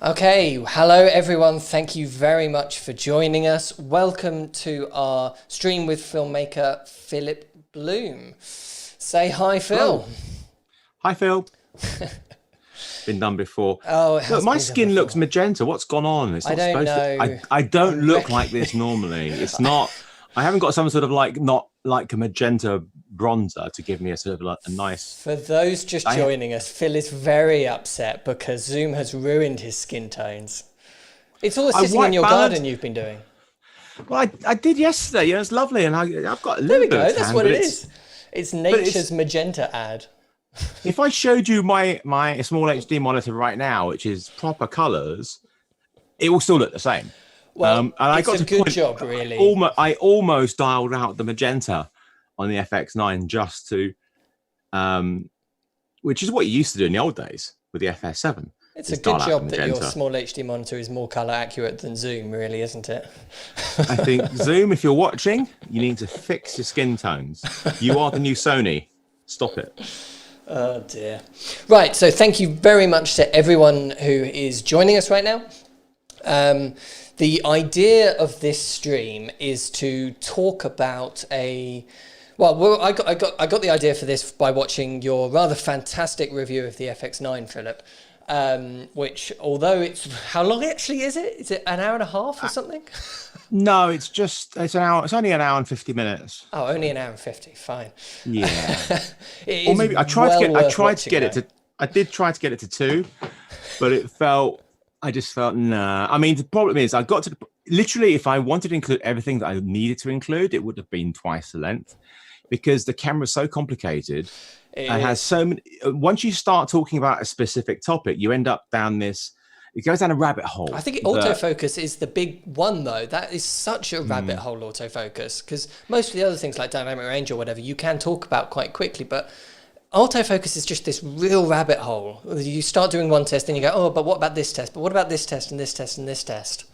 Okay, hello everyone. Thank you very much for joining us. Welcome to our stream with filmmaker Philip Bloom. Say hi, Phil. Hello. Hi, Phil. Been done before. Oh, it Look, has my been done skin looks before. magenta. What's gone on? It's I not don't supposed to. know. I I don't look like reckon. this normally. It's not. I haven't got some sort of not like a magenta bronzer to give me a sort of like a nice. For those just I joining us, Phil is very upset because Zoom has ruined his skin tones. It's all I sitting in white your balance. garden you've been doing. Well, I did yesterday. Yeah, it's lovely, and I've got a There little we bit of go. That's tan, what it is. It's but nature's it's. magenta ad. If I showed you my small HD monitor right now, which is proper colours, it will still look the same. Well, And I it's got a to good point. job, really. I almost dialed out the magenta on the FX9 just to, which is what you used to do in the old days with the FS7. It's a Is good dial out the job that your magenta. small HD monitor is more color accurate than Zoom, really, isn't it? I think Zoom, if you're watching, you need to fix your skin tones. You are the new Sony. Stop it. Oh dear. Right, so thank you very much to everyone who is joining us right now. The idea of this stream is to talk about I got the idea for this by watching your rather fantastic review of the FX9, Philip. Which, although how long actually is it? Is it an hour and a half or something? No, it's an hour. It's only an hour and 50 minutes. Oh, only an hour and 50. Fine. Yeah. It Or is maybe well worth watching, though. I did try to get it to 2, but I just felt, nah. I mean, the problem is I got to literally, if I wanted to include everything that I needed to include, it would have been twice the length because the camera's so complicated. It has so many. Once you start talking about a specific topic, you end up down this. It goes down a rabbit hole. I think autofocus is the big one, though. That is such a rabbit hole, autofocus, because most of the other things like dynamic range or whatever you can talk about quite quickly, but autofocus is just this real rabbit hole. You start doing one test and you go, oh, but what about this test? But what about this test and this test and this test?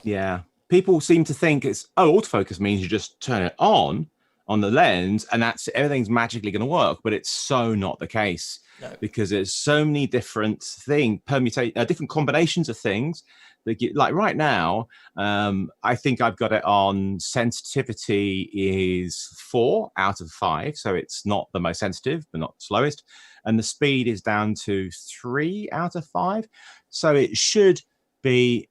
Yeah, people seem to think autofocus means you just turn it on the lens and that's everything's magically going to work, but it's so not the case. No. Because there's so many different different combinations of things that like right now. I think I've got it on sensitivity is 4 out of 5, so it's not the most sensitive but not the slowest, and the speed is down to 3 out of 5, so it should be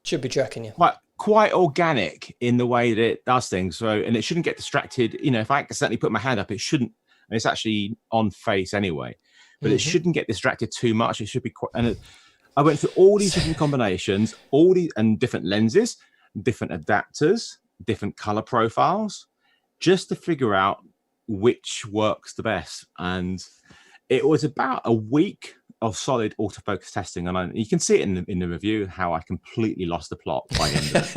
tracking you quite organic in the way that it does things. So, and it shouldn't get distracted. You know, if I accidentally put my hand up, it shouldn't. It's actually on face anyway, but it shouldn't get distracted too much. It should be quite. And I went through all these different combinations, and different lenses, different adapters, different color profiles, just to figure out which works the best. And it was about a week of solid autofocus testing, and you can see it in the review how I completely lost the plot by the end of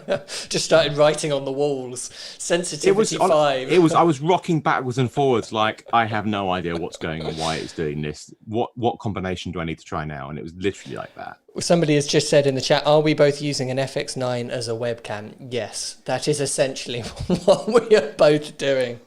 it. Just started writing on the walls. Sensitivity 5. I was rocking backwards and forwards like I have no idea what's going on, why it's doing this. What combination do I need to try now? And it was literally like that. Somebody has just said in the chat, are we both using an FX9 as a webcam? Yes, that is essentially what we are both doing.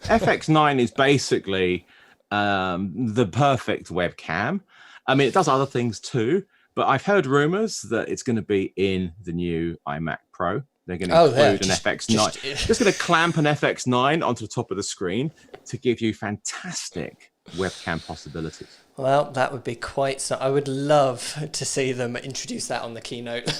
FX9 is basically the perfect webcam. I mean, it does other things too, but I've heard rumors that it's going to be in the new iMac Pro. They're going to include an FX9. Just going to clamp an FX9 onto the top of the screen to give you fantastic webcam possibilities. Well, that would be quite. I would love to see them introduce that on the keynote.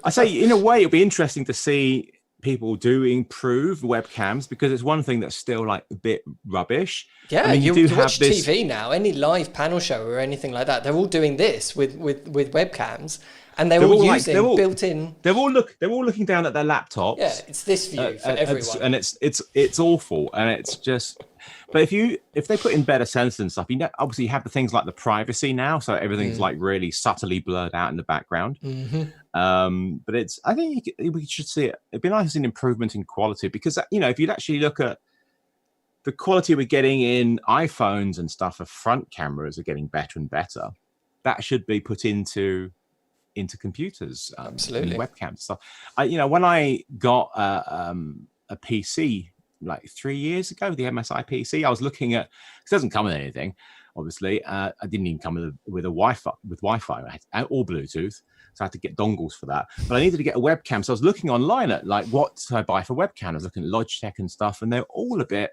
I say, in a way, it'll be interesting to see people do improve webcams, because it's one thing that's still like a bit rubbish. Yeah, I mean, you watch TV now, any live panel show or anything like that, they're all doing this with webcams, and they're all using built-in. They're all looking down at their laptops. Yeah, it's this view for everyone, and it's awful, and it's just. But if they put in better sensors and stuff, obviously you have the things like the privacy now, so everything's like really subtly blurred out in the background. But I think we should see it. It'd be nice to see an improvement in quality, because if you'd actually look at the quality we're getting in iPhones and stuff, of front cameras are getting better and better. That should be put into computers, absolutely, and webcams stuff. When I got a PC like 3 years ago, the MSI PC, I was looking at, it doesn't come with anything. obviously. I didn't even come with Wi-Fi. I had, or Bluetooth, so I had to get dongles for that. But I needed to get a webcam, so I was looking online at like what I buy for webcam. I was looking at Logitech and stuff, and they're all a bit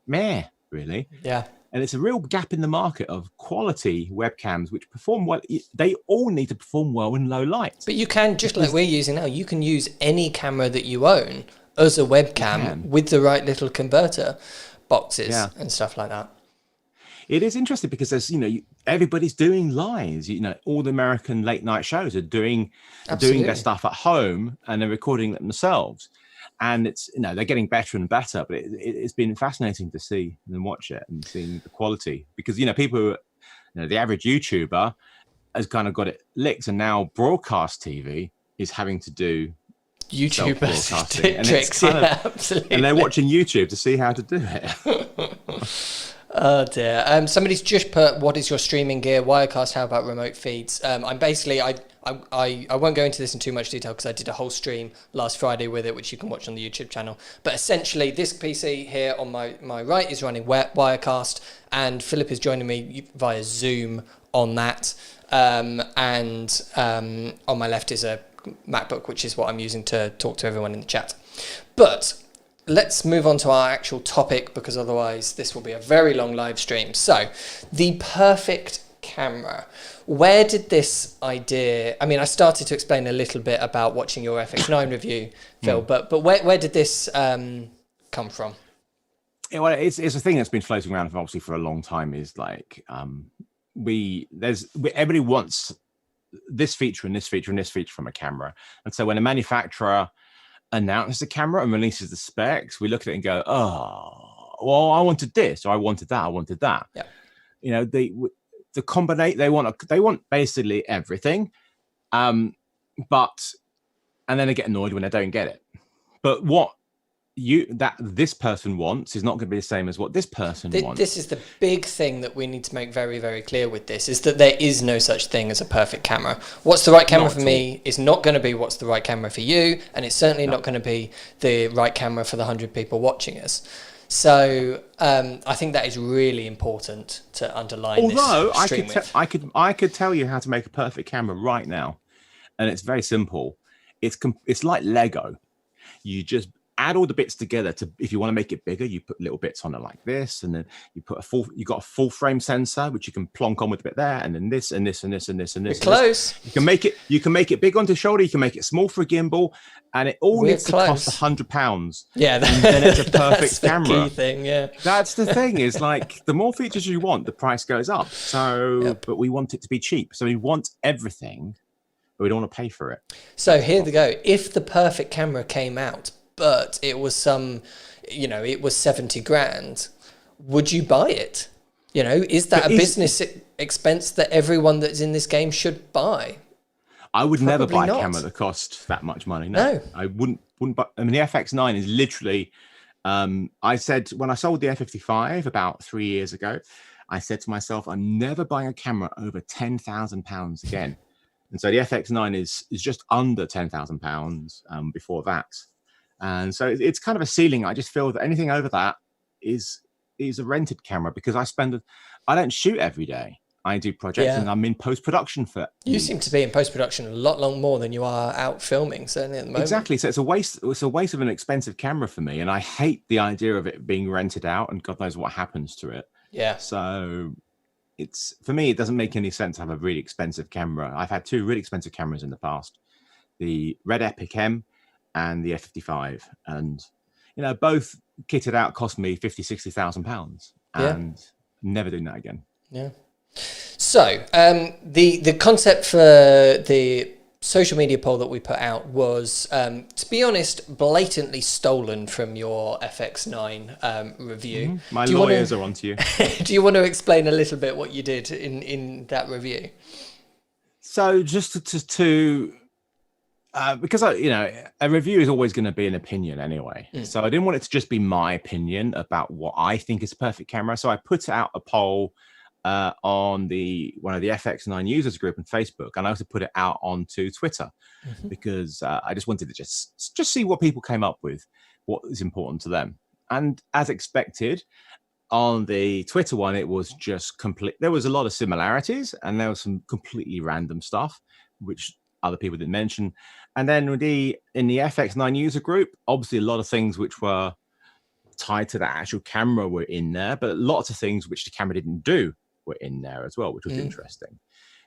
meh, really. Yeah. And it's a real gap in the market of quality webcams which perform well. They all need to perform well in low light. But you can, just like we're using now, you can use any camera that you own as a webcam with the right little converter boxes and stuff like that. It is interesting because there's, everybody's doing lives. All the American late night shows are doing their stuff at home and they're recording it themselves. And it's, they're getting better and better, but it's been fascinating to see and watch it and seeing the quality because, people, the average YouTuber has kind of got it licked, and now broadcast TV is having to do YouTube broadcasting tricks. Absolutely. And they're watching YouTube to see how to do it. Oh dear. Somebody's just put, what is your streaming gear? Wirecast, how about remote feeds? I'm basically, I won't go into this in too much detail because I did a whole stream last Friday with it, which you can watch on the YouTube channel. But essentially, this PC here on my right is running Wirecast, and Philip is joining me via Zoom on that. And on my left is a MacBook, which is what I'm using to talk to everyone in the chat. But let's move on to our actual topic, because otherwise this will be a very long live stream. So, the perfect camera. Where did this idea... I mean, I started to explain a little bit about watching your FX9 review, Phil, but where did this come from? Yeah, well, it's a thing that's been floating around obviously for a long time. Is like everybody wants this feature and this feature and this feature from a camera, and so when a manufacturer announces the camera and releases the specs, we look at it and go, oh, well, I wanted this, or I wanted that. Yeah. The combination, they want basically everything. And then they get annoyed when they don't get it. But what this person wants is not going to be the same as what this person wants. This is the big thing that we need to make very, very clear with this, is that there is no such thing as a perfect camera. What's the right camera for me is not going to be what's the right camera for you, and it's certainly not going to be the right camera for the 100 people watching us. So I think that is really important to underline. Although I could tell you how to make a perfect camera right now, and it's very simple. It's like Lego. You just add all the bits together. If you want to make it bigger, you put little bits on it like this, and then you got a full frame sensor which you can plonk on with a bit there, and then this and this and this and this and this. Close. You can make it big onto the shoulder. You can make it small for a gimbal, and it all needs to cost £100. Yeah, and then it's a perfect that's the camera. Key thing, yeah. That's the thing. Is like the more features you want, the price goes up. So, but we want it to be cheap. So we want everything, but we don't want to pay for it. So here we go. If the perfect camera came out, but it was it was 70 grand, would you buy it? Is that a business expense that everyone that's in this game should buy? I would never buy a camera that cost that much money. No. I wouldn't buy. I mean, the FX9 is literally, I said when I sold the F55 about 3 years ago, I said to myself, I'm never buying a camera over £10,000 again. And so the FX9 is just under £10,000 before that. And so it's kind of a ceiling. I just feel that anything over that is a rented camera, because I don't shoot every day. I do projects and I'm in post-production for... You seem to be in post-production a lot more than you are out filming, certainly at the moment. Exactly. So it's a waste of an expensive camera for me. And I hate the idea of it being rented out, and God knows what happens to it. Yeah. So for me, it doesn't make any sense to have a really expensive camera. I've had two really expensive cameras in the past. The Red Epic M and the F55, and both kitted out cost me £50,000-60,000, and never doing that again. Yeah. So the concept for the social media poll that we put out was, to be honest, blatantly stolen from your FX9 review. Mm-hmm. My lawyers are onto you. Do you want to explain a little bit what you did in that review? So just to because a review is always going to be an opinion anyway. So I didn't want it to just be my opinion about what I think is a perfect camera. So I put out a poll on one of the FX9 users group on Facebook, and I also put it out onto Twitter because I just wanted to just see what people came up with, what is important to them. And as expected, on the Twitter one, it was just complete. There was a lot of similarities, and there was some completely random stuff, which other people didn't mention. And then in the FX9 user group, obviously a lot of things which were tied to the actual camera were in there, but lots of things which the camera didn't do were in there as well, which was interesting.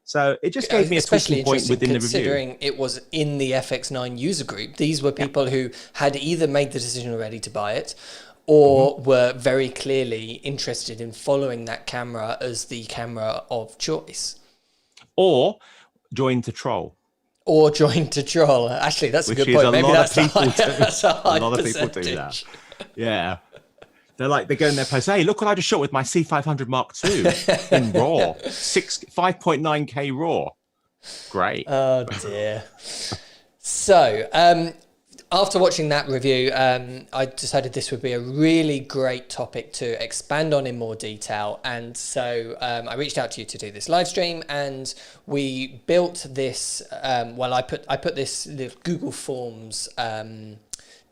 So it just gave me a talking point within the review. Considering it was in the FX9 user group, these were people who had either made the decision already to buy it, or were very clearly interested in following that camera as the camera of choice. Or joined to troll. Actually, that's a good point. Maybe that's a high a lot of people do that. Yeah. They're go in their post, hey, look what I just shot with my C500 Mark II in RAW. 5.9K RAW. Great. Oh, dear. So, after watching that review, I decided this would be a really great topic to expand on in more detail. And so I reached out to you to do this live stream, and we built this. I put this Google Forms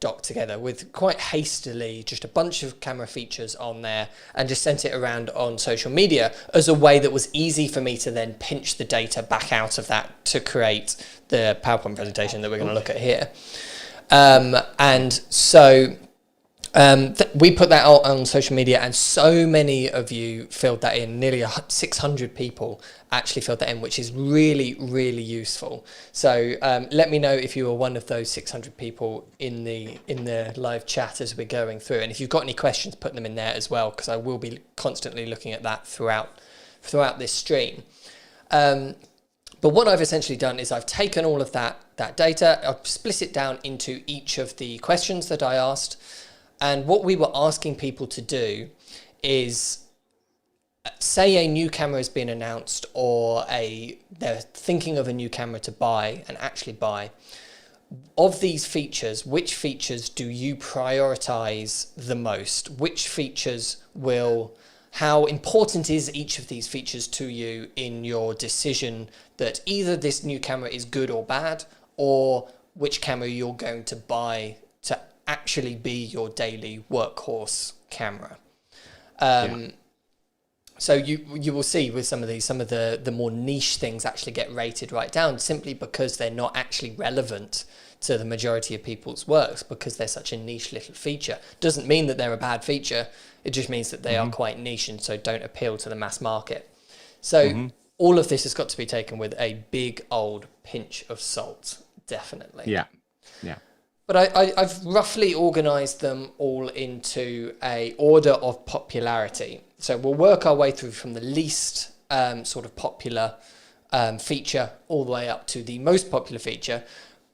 doc together with quite hastily just a bunch of camera features on there, and just sent it around on social media as a way that was easy for me to then pinch the data back out of that to create the PowerPoint presentation that we're going to look at here. And so we put that out on social media, and so many of you filled that in. Nearly 600 people actually filled that in, which is really, really useful. So let me know if you were one of those 600 people in the live chat as we're going through. And if you've got any questions, put them in there as well, because I will be constantly looking at that throughout this stream. But what I've essentially done is I've taken all of that data, I've split it down into each of the questions that I asked. And what we were asking people to do is, say a new camera has been announced, or they're thinking of a new camera to buy and actually buy. Of these features, which features do you prioritize the most? Which features how important is each of these features to you in your decision that either this new camera is good or bad, or which camera you're going to buy to actually be your daily workhorse camera? So you will see with some of the more niche things actually get rated right down, simply because they're not actually relevant to the majority of people's works, because they're such a niche little feature. Doesn't mean that they're a bad feature. It just means that they are quite niche, and so don't appeal to the mass market. So all of this has got to be taken with a big old pinch of salt, definitely. Yeah. But I've roughly organised them all into a order of popularity. So we'll work our way through from the least sort of popular feature all the way up to the most popular feature.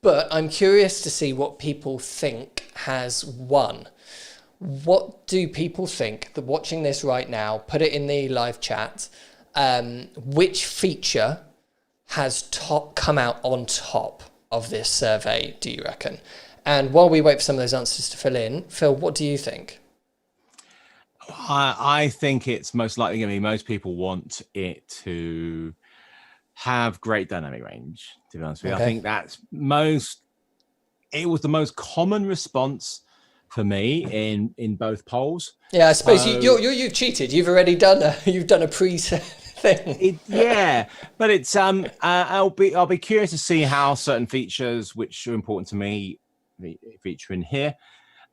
But I'm curious to see what people think has won. What do people think, that watching this right now, put it in the live chat, which feature has come out on top of this survey, do you reckon? And while we wait for some of those answers to fill in, Phil, what do you think? I think it's most likely going to be, most people want it to have great dynamic range, to be honest with you. I think it was the most common response for me in both polls. Yeah, I suppose you've cheated. You've already done a pre-set thing. But it's I'll be curious to see how certain features which are important to me feature in here.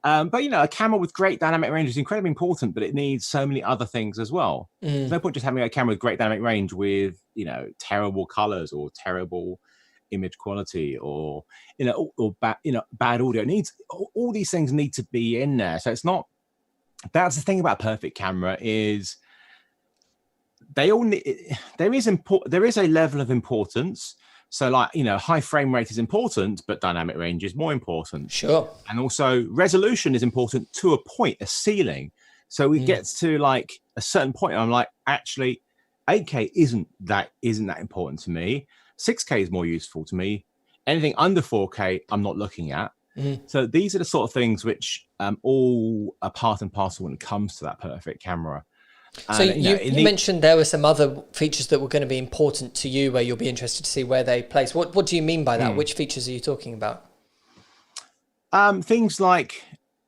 But a camera with great dynamic range is incredibly important, but it needs so many other things as well. There's no point just having a camera with great dynamic range with terrible colors or terrible image quality or bad audio. It needs all these things need to be in there. So it's not. That's the thing about a perfect camera is they all need. There is a level of importance. So high frame rate is important, but dynamic range is more important. Sure. And also resolution is important to a point, a ceiling. So it gets to a certain point. I'm like, actually, 8K isn't that important to me. 6K is more useful to me. Anything under 4K, I'm not looking at. So these are the sort of things which all are part and parcel when it comes to that perfect camera. So you mentioned there were some other features that were going to be important to you, where you'll be interested to see where they place. What do you mean by that? Which features are you talking about? Things like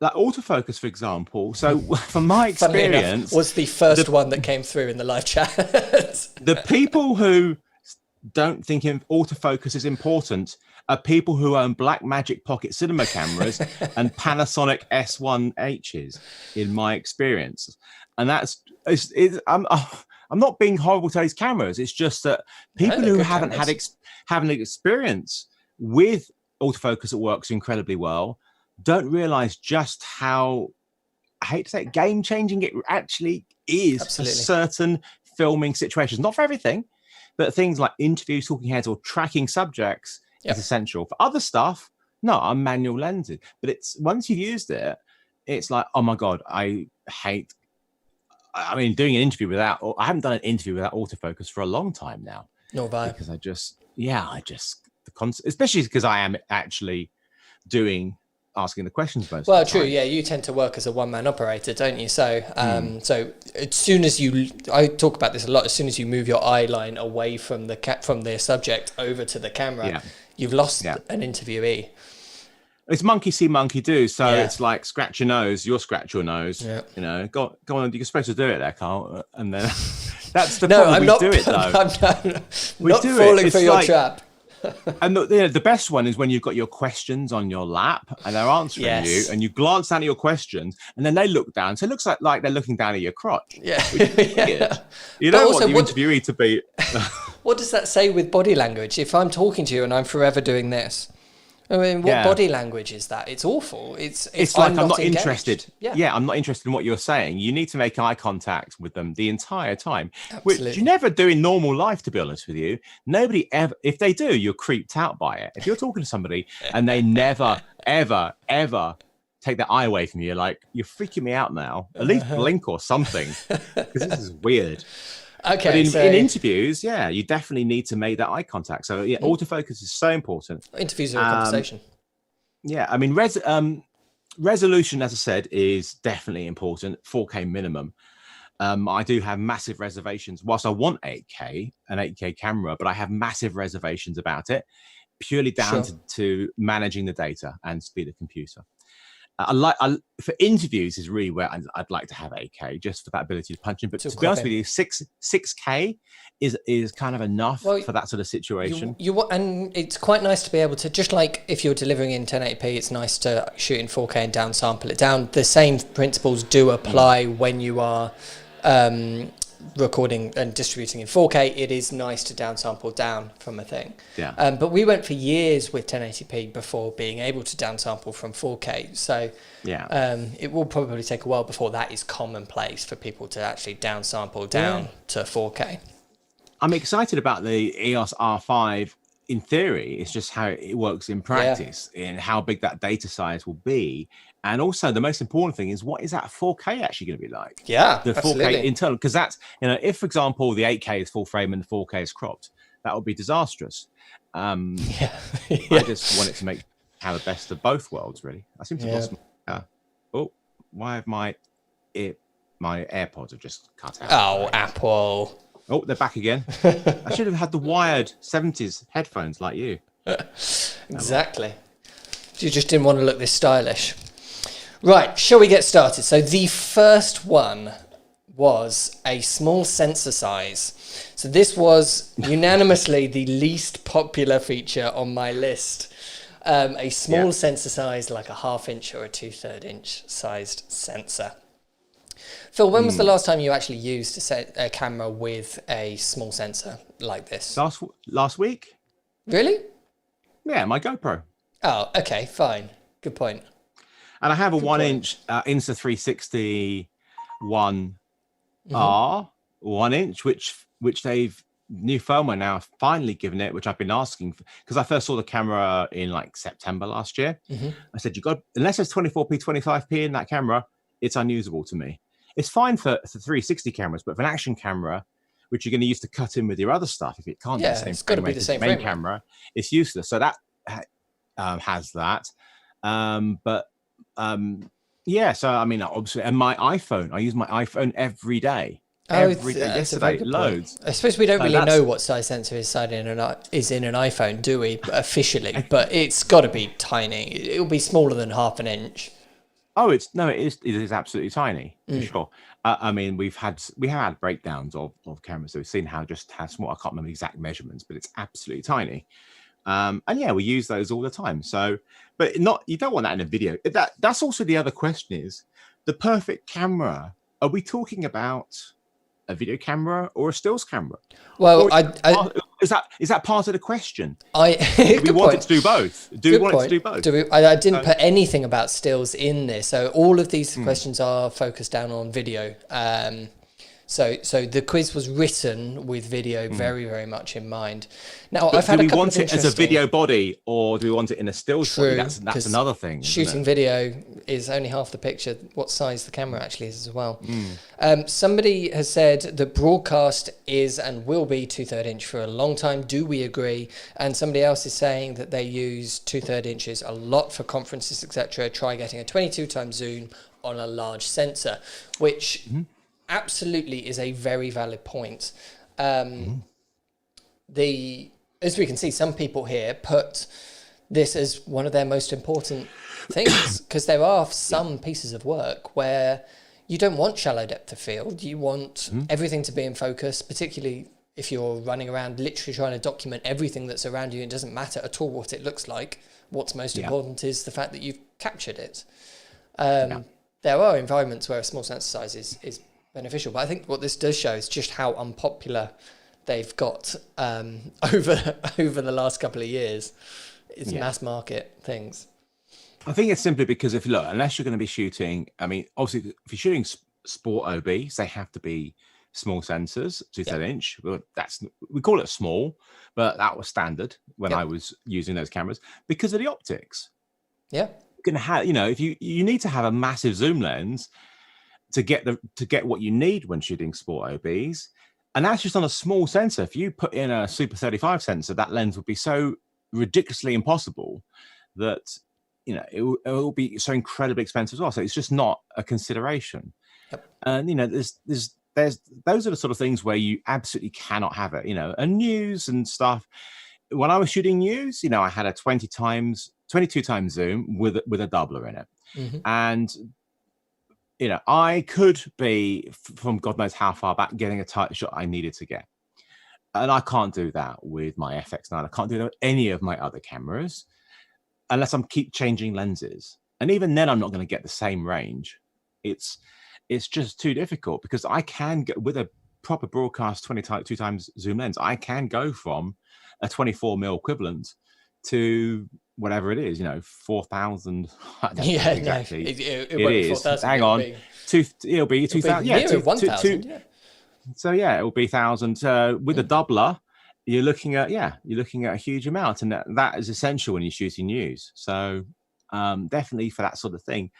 like autofocus, for example. So from my Funnily enough, experience, was the first one that came through in the live chat. the people who don't think autofocus is important are people who own Blackmagic Pocket Cinema cameras and Panasonic S1Hs, in my experience. And I'm not being horrible to these cameras. It's just that people who haven't had an experience with autofocus that works incredibly well don't realize just how, I hate to say it, game changing it actually is. Absolutely. For certain filming situations. Not for everything, but things like interviews, talking heads, or tracking subjects is essential. For other stuff, no, I'm manual lensing. But it's once you've used it, it's like, oh my God, I mean, doing an interview I haven't done an interview without autofocus for a long time now. Nor have I. Because especially because I am actually asking the questions most of the true. time. Yeah, you tend to work as a one-man operator, don't you? So, so as soon as I talk about this a lot. As soon as you move your eye line away from the subject over to the camera, you've lost an interviewee. It's monkey see, monkey do. So it's like scratch your nose, you'll scratch your nose. Yeah. You know, go on. You're supposed to do it there, Carl. And then that's the problem. I'm not, do it though. I'm not falling for your trap. And the best one is when you've got your questions on your lap and they're answering you, and you glance down at your questions, and then they look down. So it looks like they're looking down at your crotch. Yeah, weird. You don't want your interviewee to be. What does that say with body language? If I'm talking to you and I'm forever doing this, I mean, what body language is that? It's awful. It's like I'm not interested. Yeah, I'm not interested in what you're saying. You need to make eye contact with them the entire time, which you never do in normal life, to be honest with you. Nobody ever, if they do, you're creeped out by it. If you're talking to somebody and they never, ever, ever take their eye away from you, like, you're freaking me out now. At least blink or something, because this is weird. Okay, but in interviews, you definitely need to make that eye contact. So autofocus is so important. Interviews are a conversation. Yeah, I mean, resolution, as I said, is definitely important. 4K minimum. I do have massive reservations. Whilst I want an 8K camera, but I have massive reservations about it, purely down to managing the data and speed of computer. For interviews is really where I'd like to have 8K, just for that ability to punch in. But to be honest with you, 6K is kind of enough for that sort of situation. And it's quite nice to be able to, just like if you're delivering in 1080p, it's nice to shoot in 4K and downsample it down. The same principles do apply when you are recording and distributing in 4K. It is nice to downsample down from a thing. But we went for years with 1080p before being able to downsample from 4K. So it will probably take a while before that is commonplace for people to actually downsample down to 4K. I'm excited about the EOS R5 in theory. It's just how it works in practice and how big that data size will be. And also the most important thing is, what is that 4K actually going to be like? Yeah, the 4K absolutely. internal, because that's, if, for example, the 8K is full frame and the 4K is cropped, that would be disastrous. I just want it to have the best of both worlds, really. I seem to have lost why have my AirPods have just cut out? Oh, Apple. Oh, they're back again. I should have had the wired 70s headphones like you. Exactly. You just didn't want to look this stylish. Right, shall we get started? So the first one was a small sensor size. So this was unanimously the least popular feature on my list. A small sensor size, like a 1/2 inch or a 2/3 inch sized sensor. Phil, when was the last time you actually used a camera with a small sensor like this? Last week. Really? Yeah, my GoPro. Oh, okay, fine. Good point. And I have a 1-inch Insta360 1R 1-inch, which they've new firmware now finally given it, which I've been asking for, because I first saw the camera in like September last year. I said, unless there's 24p 25p in that camera, it's unusable to me. It's fine for 360 cameras, but for an action camera, which you're going to use to cut in with your other stuff, if it can't be the same, it's got to be the same main camera, it's useless. So that has that. So I mean, obviously, and my iPhone, I use my iPhone every day. Yesterday, loads. I suppose we don't really know what size sensor is in an iPhone, do we? Officially, but it's got to be tiny. It'll be smaller than 1/2 inch. Oh, it is absolutely tiny for sure. I mean, we have had breakdowns of cameras, so we've seen how small. I can't remember exact measurements, but it's absolutely tiny. And yeah, we use those all the time. So, but you don't want that in a video. That's also the other question: is the perfect camera? Are we talking about a video camera or a stills camera? Well, is that part of the question? Do we want it to do both? Do we want it to do both? I didn't put anything about stills in this, so all of these questions are focused down on video. So the quiz was written with video very, very much in mind. Now, I've had a couple of interesting... Do we want it as a video body, or do we want it in a stills body? That's another thing. Shooting video is only half the picture. What size the camera actually is as well. Somebody has said that broadcast is and will be 2/3 inch for a long time. Do we agree? And somebody else is saying that they use 2/3 inches a lot for conferences, etc. Try getting a 22 times zoom on a large sensor, which... absolutely is a very valid point. As we can see, some people here put this as one of their most important things, because there are some pieces of work where you don't want shallow depth of field. You want everything to be in focus, particularly if you're running around literally trying to document everything that's around you. It doesn't matter at all what it looks like. What's most important is the fact that you've captured it. There are environments where a small sensor size is beneficial, but I think what this does show is just how unpopular they've got over the last couple of years. It's mass market things. I think it's simply because unless you're going to be shooting, I mean, obviously, if you're shooting sport OBs, they have to be small sensors, 2/3 inch. Well, we call it small, but that was standard when I was using those cameras because of the optics. Yeah, you're going to have, if you need to have a massive zoom lens to get what you need when shooting sport OBs, and that's just on a small sensor. If you put in a Super 35 sensor, that lens would be so ridiculously impossible that it will be so incredibly expensive as well. So it's just not a consideration. And there's those are the sort of things where you absolutely cannot have it. And news and stuff. When I was shooting news, I had a 22 times zoom with a doubler in it, and I could be from God knows how far back getting a tight shot I needed to get. And I can't do that with my FX9. I can't do that with any of my other cameras unless I'm keep changing lenses. And even then, I'm not going to get the same range. It's just too difficult because I can get with a proper broadcast 22 times zoom lens. I can go from a 24mm equivalent to whatever it is, 4,000. Exactly. It won't be 4,000. Hang on. It'll be 2,000. Yeah, 1,000. So it will be 1,000. With a doubler, you're looking at a huge amount, and that is essential when you're shooting news. So definitely for that sort of thing.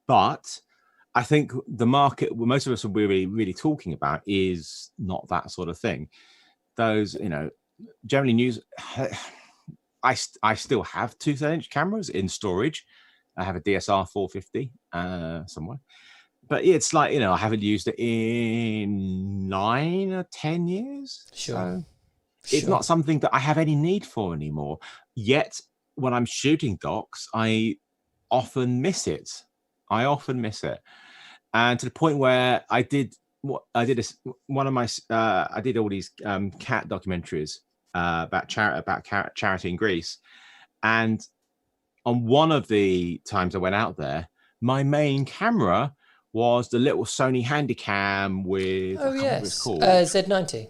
But I think the market, most of us are really, really talking about is not that sort of thing. Those, generally news. I still have 2/3 inch cameras in storage. I have a DSR 450 somewhere, but it's like I haven't used it in 9 or 10 years. So it's not something that I have any need for anymore. Yet when I'm shooting docs, I often miss it. And to the point where I did all these cat documentaries about charity in Greece, and on one of the times I went out there, my main camera was the little Sony Handycam with it's called Z90.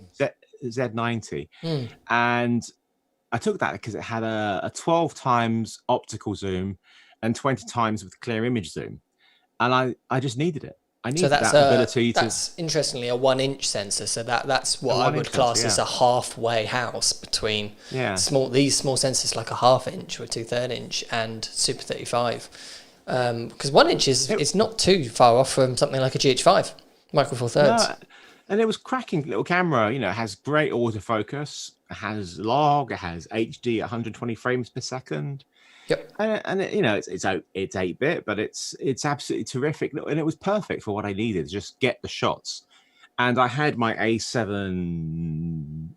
Z90, and I took that because it had a 12 times optical zoom and 20 times with clear image zoom, and I just needed it. I need that ability to. That's interestingly a 1-inch sensor, so that's what I would class as a halfway house between these small sensors like a 1/2 inch or 2/3 inch and Super 35, because 1 inch is not too far off from something like a GH5 micro four thirds. No, and it was cracking little camera. It has great autofocus, it has log, it has HD at 120 frames per second. Yep. And it's 8-bit, but it's absolutely terrific, and it was perfect for what I needed. Just get the shots, and I had my A7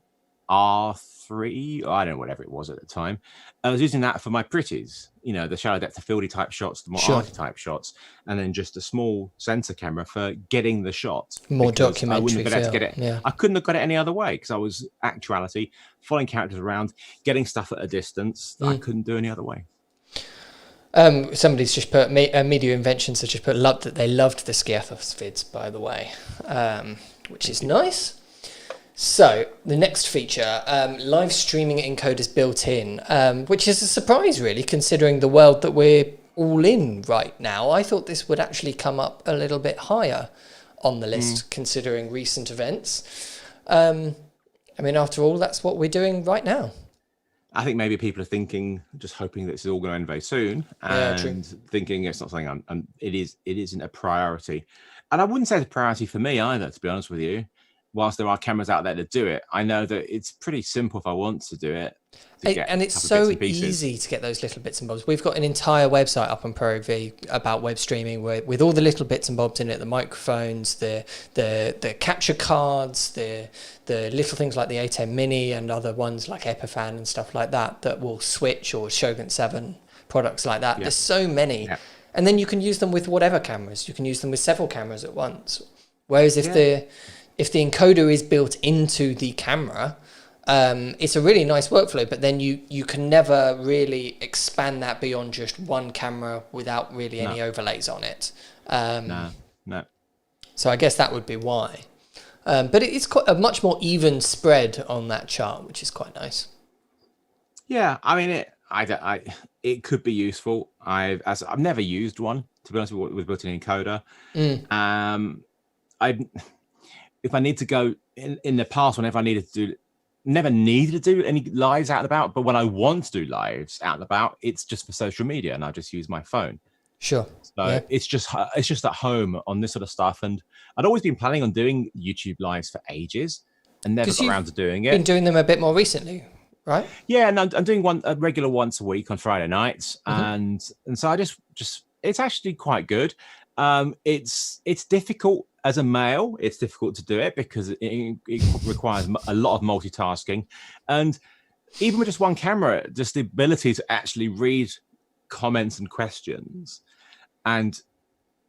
R3, I don't know, whatever it was at the time. I was using that for my pretties, the shallow depth of fieldy type shots, the more arty type shots, and then just a small sensor camera for getting the shot. More because documentary I wouldn't have been able to get it. Yeah. I couldn't have got it any other way because I was actuality, following characters around, getting stuff at a distance that I couldn't do any other way. Somebody's just put Media Inventions has just put that they loved the Skiathos vids, by the way, which is nice. So the next feature, live streaming encoders built in, which is a surprise really, considering the world that we're all in right now. I thought this would actually come up a little bit higher on the list, considering recent events. I mean, after all, that's what we're doing right now. I think maybe people are thinking, just hoping that this is all going to end very soon, and thinking it's not something it isn't a priority. And I wouldn't say it's a priority for me either, to be honest with you. Whilst there are cameras out there to do it, I know that it's pretty simple if I want to do it. And it's so easy to get those little bits and bobs. We've got an entire website up on ProAV about web streaming with all the little bits and bobs in it, the microphones, the capture cards, the little things like the A10 Mini and other ones like Epiphan and stuff like that will switch, or Shogun 7 products like that. Yeah. There's so many. Yeah. And then you can use them with whatever cameras. You can use them with several cameras at once. Whereas if the encoder is built into the camera, it's a really nice workflow, but then you can never really expand that beyond just one camera without really any overlays on it. No. So I guess that would be why. But it's quite a much more even spread on that chart, which is quite nice. Yeah, I mean, it could be useful. I've never used one, to be honest, with built-in encoder. If I need to go in the past, whenever I never needed to do any lives out and about, but when I want to do lives out and about, it's just for social media, and I just use my phone. Sure. So it's just at home on this sort of stuff, and I'd always been planning on doing YouTube lives for ages, and never got around to doing it. Been doing them a bit more recently, right? Yeah, and I'm doing a regular once a week on Friday nights, and so I just it's actually quite good. It's difficult as a male. It's difficult to do it because it requires a lot of multitasking, and even with just one camera, just the ability to actually read comments and questions and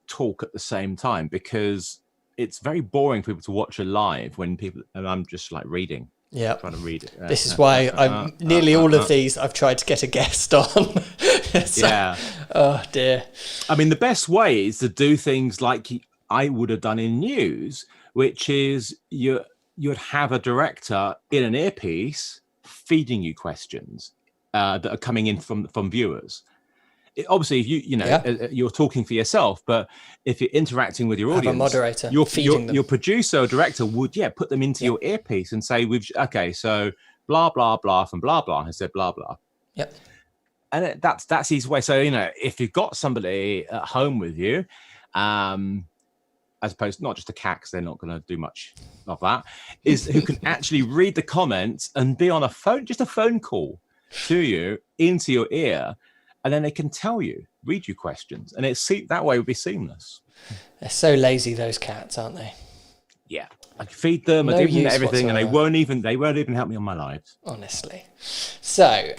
talk at the same time, because it's very boring for people to watch a live when I'm just like reading. Yeah, trying to read it. This is why I'm nearly all of these I've tried to get a guest on. Yeah. Oh dear. I mean, the best way is to do things like I would have done in news, which is you'd have a director in an earpiece feeding you questions that are coming in from viewers. Obviously, if you're talking for yourself, but if you're interacting with your audience, have a moderator feeding them. Your producer or director would put them into your earpiece and say, so blah blah blah from blah blah has said blah blah. Yep. And that's his way. So if you've got somebody at home with you, as opposed to not just a cat, because they're not going to do much of that, is who can actually read the comments and be on a phone call to you into your ear. And then they can read you questions, and that way would be seamless. They're so lazy, those cats, aren't they? Yeah, I feed them, I give them everything, whatsoever. And they won't even help me on my lives. Honestly. So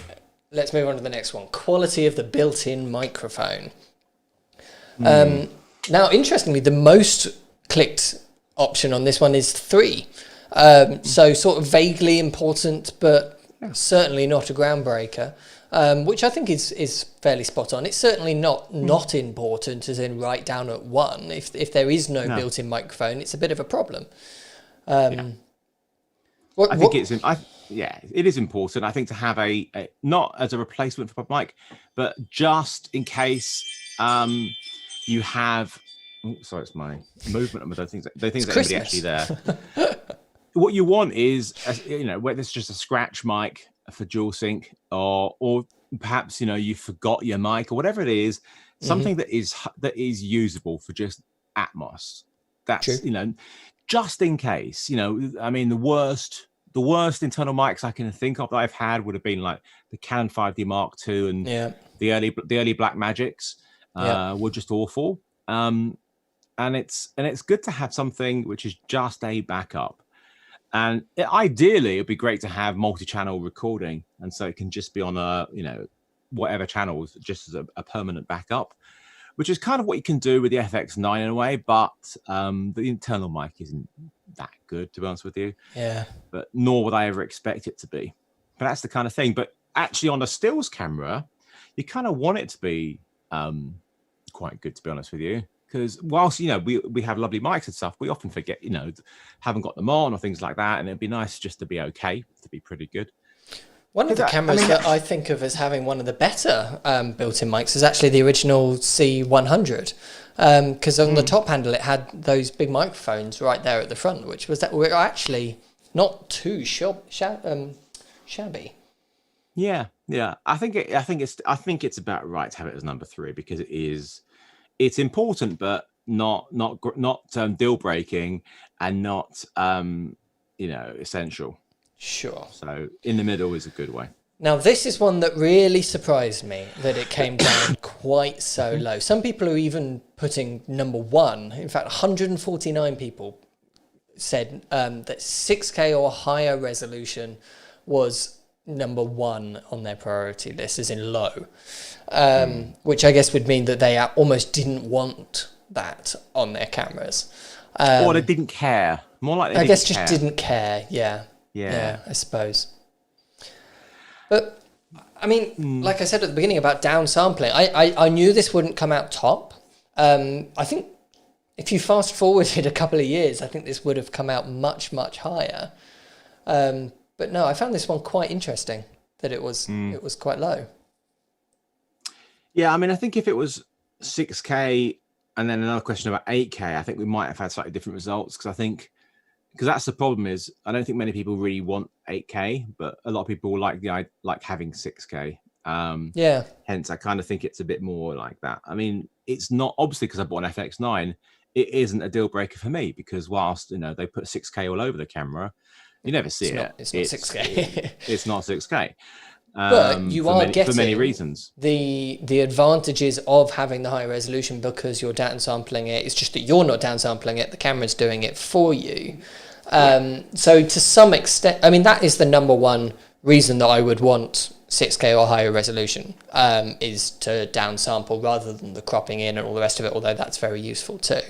let's move on to the next one. Quality of the built-in microphone. Now, interestingly, the most clicked option on this one is 3. So sort of vaguely important, but certainly not a groundbreaker. Which I think is fairly spot on. It's certainly not important, as in right down at 1. If there is no built-in microphone, it's a bit of a problem. It is important. I think to have a not as a replacement for a mic, but just in case you have. Oh, sorry, it's my movement. I don't think there's anybody actually there. What you want is, whether it's just a scratch mic for dual sync, or perhaps you forgot your mic or whatever it is, something that is usable for just Atmos. That's true. Just in case. I mean, the worst internal mics I can think of that I've had would have been like the Canon 5D Mark II and the early Black Magics were just awful. And it's good to have something which is just a backup. And ideally, it'd be great to have multi-channel recording, and so it can just be on a whatever channels, just as a permanent backup, which is kind of what you can do with the FX9 in a way. But the internal mic isn't that good, to be honest with you. Yeah. But nor would I ever expect it to be. But that's the kind of thing. But actually, on a stills camera, you kind of want it to be quite good, to be honest with you. Because whilst, we have lovely mics and stuff, we often forget, haven't got them on or things like that. And it'd be nice just to be okay, to be pretty good. One of the cameras that I think of as having one of the better built-in mics is actually the original C100. Because on the top handle, it had those big microphones right there at the front, which were actually not too shabby. Yeah. I think it's about right to have it as number 3, because it's important, but not deal breaking, and not essential. Sure. So in the middle is a good way. Now, this is one that really surprised me, that it came down quite so low. Some people are even putting number 1. In fact, 149 people said that 6K or higher resolution was number 1 on their priority list, as in low, which I guess would mean that they almost didn't want that on their cameras. Or they didn't care. More like I guess just didn't care. Yeah, I suppose. But I mean, like I said at the beginning about downsampling, I knew this wouldn't come out top. I think if you fast forwarded a couple of years, I think this would have come out much, much higher. But no, I found this one quite interesting, that it was quite low. Yeah, I mean, I think if it was 6K and then another question about 8K, I think we might have had slightly different results, because that's the problem is I don't think many people really want 8K, but a lot of people like having 6K. Hence, I kind of think it's a bit more like that. I mean, it's not obviously because I bought an FX9, it isn't a deal breaker for me, because whilst they put 6K all over the camera, you never see it. It's not 6K. It's not 6K. But you are getting for many reasons the advantages of having the high resolution, because you're downsampling it. It's just that you're not downsampling it; the camera's doing it for you. So to some extent, I mean, that is the number one reason that I would want 6K or higher resolution, is to downsample rather than the cropping in and all the rest of it. Although that's very useful too.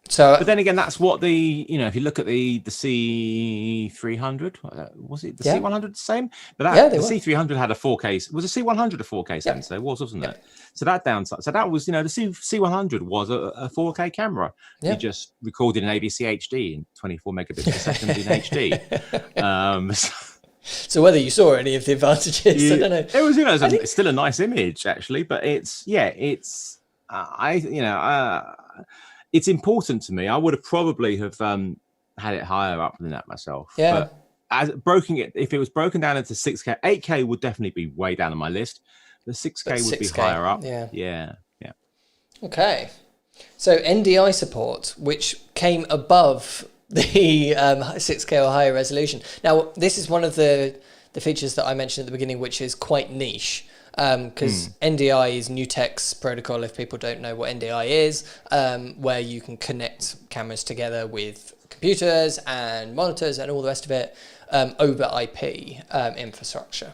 So, but then again, that's what if you look at the C300, was it the C100 the same? But the C300 had a 4K. Was the C100 a 4K sensor? It wasn't it? So that downside. So that was the C100 was a 4K camera. Yeah. You just recorded in AVC HD in 24 megabits per second in HD. So whether you saw any of the advantages, I don't know. It was it's still a nice image actually, but it's it's important to me. I would have probably have had it higher up than that myself. Yeah. But if it was broken down into 6K, 8K would definitely be way down on my list. The 6K would be higher up. Yeah. Okay. So NDI support, which came above the 6K or higher resolution. Now, this is one of the features that I mentioned at the beginning, which is quite niche. Because NDI is Nutec's protocol, if people don't know what NDI is, where you can connect cameras together with computers and monitors and all the rest of it over IP infrastructure.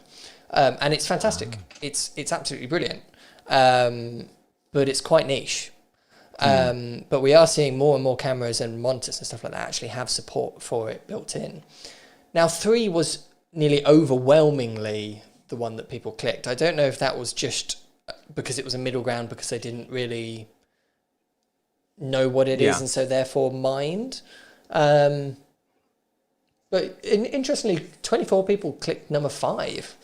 And it's fantastic. It's absolutely brilliant. But it's quite niche. But we are seeing more and more cameras and monitors and stuff like that actually have support for it built in. Now, 3 was nearly overwhelmingly the one that people clicked. I don't know if that was just because it was a middle ground, because they didn't really know what it is and so therefore mind. But interestingly, 24 people clicked number 5.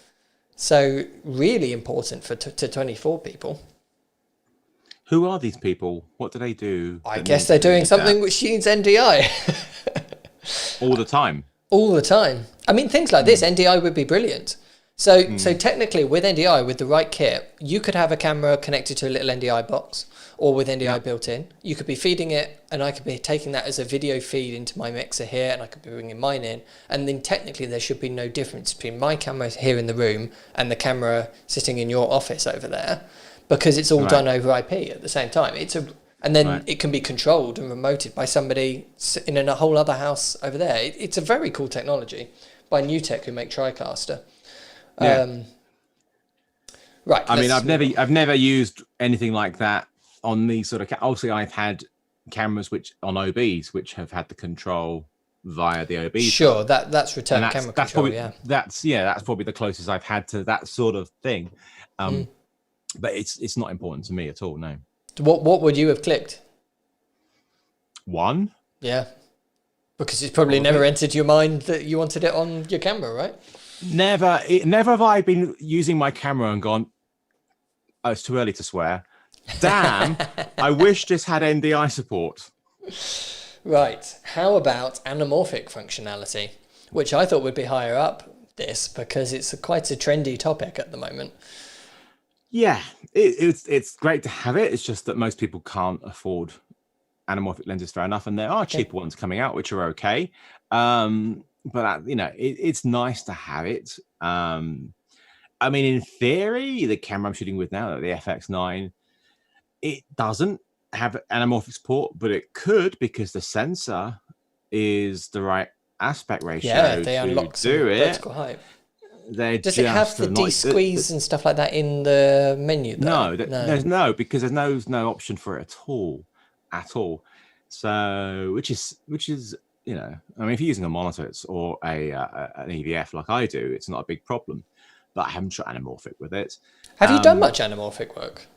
So really important to 24 people. Who are these people? What do they do? I guess they're doing something which needs NDI. All the time. All the time. I mean, things like this, NDI would be brilliant. So technically, with NDI, with the right kit, you could have a camera connected to a little NDI box, or with NDI built in. You could be feeding it, and I could be taking that as a video feed into my mixer here, and I could be bringing mine in. And then technically, there should be no difference between my camera here in the room and the camera sitting in your office over there, because it's all done over IP at the same time. And then it can be controlled and remoted by somebody in a whole other house over there. It's a very cool technology by NewTek, who make TriCaster. Yeah. Right. I mean, I've never used anything like that on these sort of. Obviously, I've had cameras on OBs which have had the control via the OB. Sure, that's return camera control. That's probably the closest I've had to that sort of thing. But it's not important to me at all. No. What would you have clicked? 1. Yeah, because it's probably never entered your mind that you wanted it on your camera, right? Never have I been using my camera and gone, oh, it's too early to swear. Damn, I wish this had NDI support. Right. How about anamorphic functionality, which I thought would be higher up this because it's quite a trendy topic at the moment. Yeah, it's great to have it. It's just that most people can't afford anamorphic lenses fair enough, and there are cheaper ones coming out which are okay. But it's nice to have it. I mean, in theory, the camera I'm shooting with now, the FX9, it doesn't have anamorphic support, but it could because the sensor is the right aspect ratio. Yeah, they unlock to do it. Vertical height. Does it have the de-squeeze and stuff like that in the menu? Though? No, because there's no option for it at all. So, which is I mean, if you're using a monitor or an EVF like I do, it's not a big problem. But I haven't shot anamorphic with it. Have you done much anamorphic work?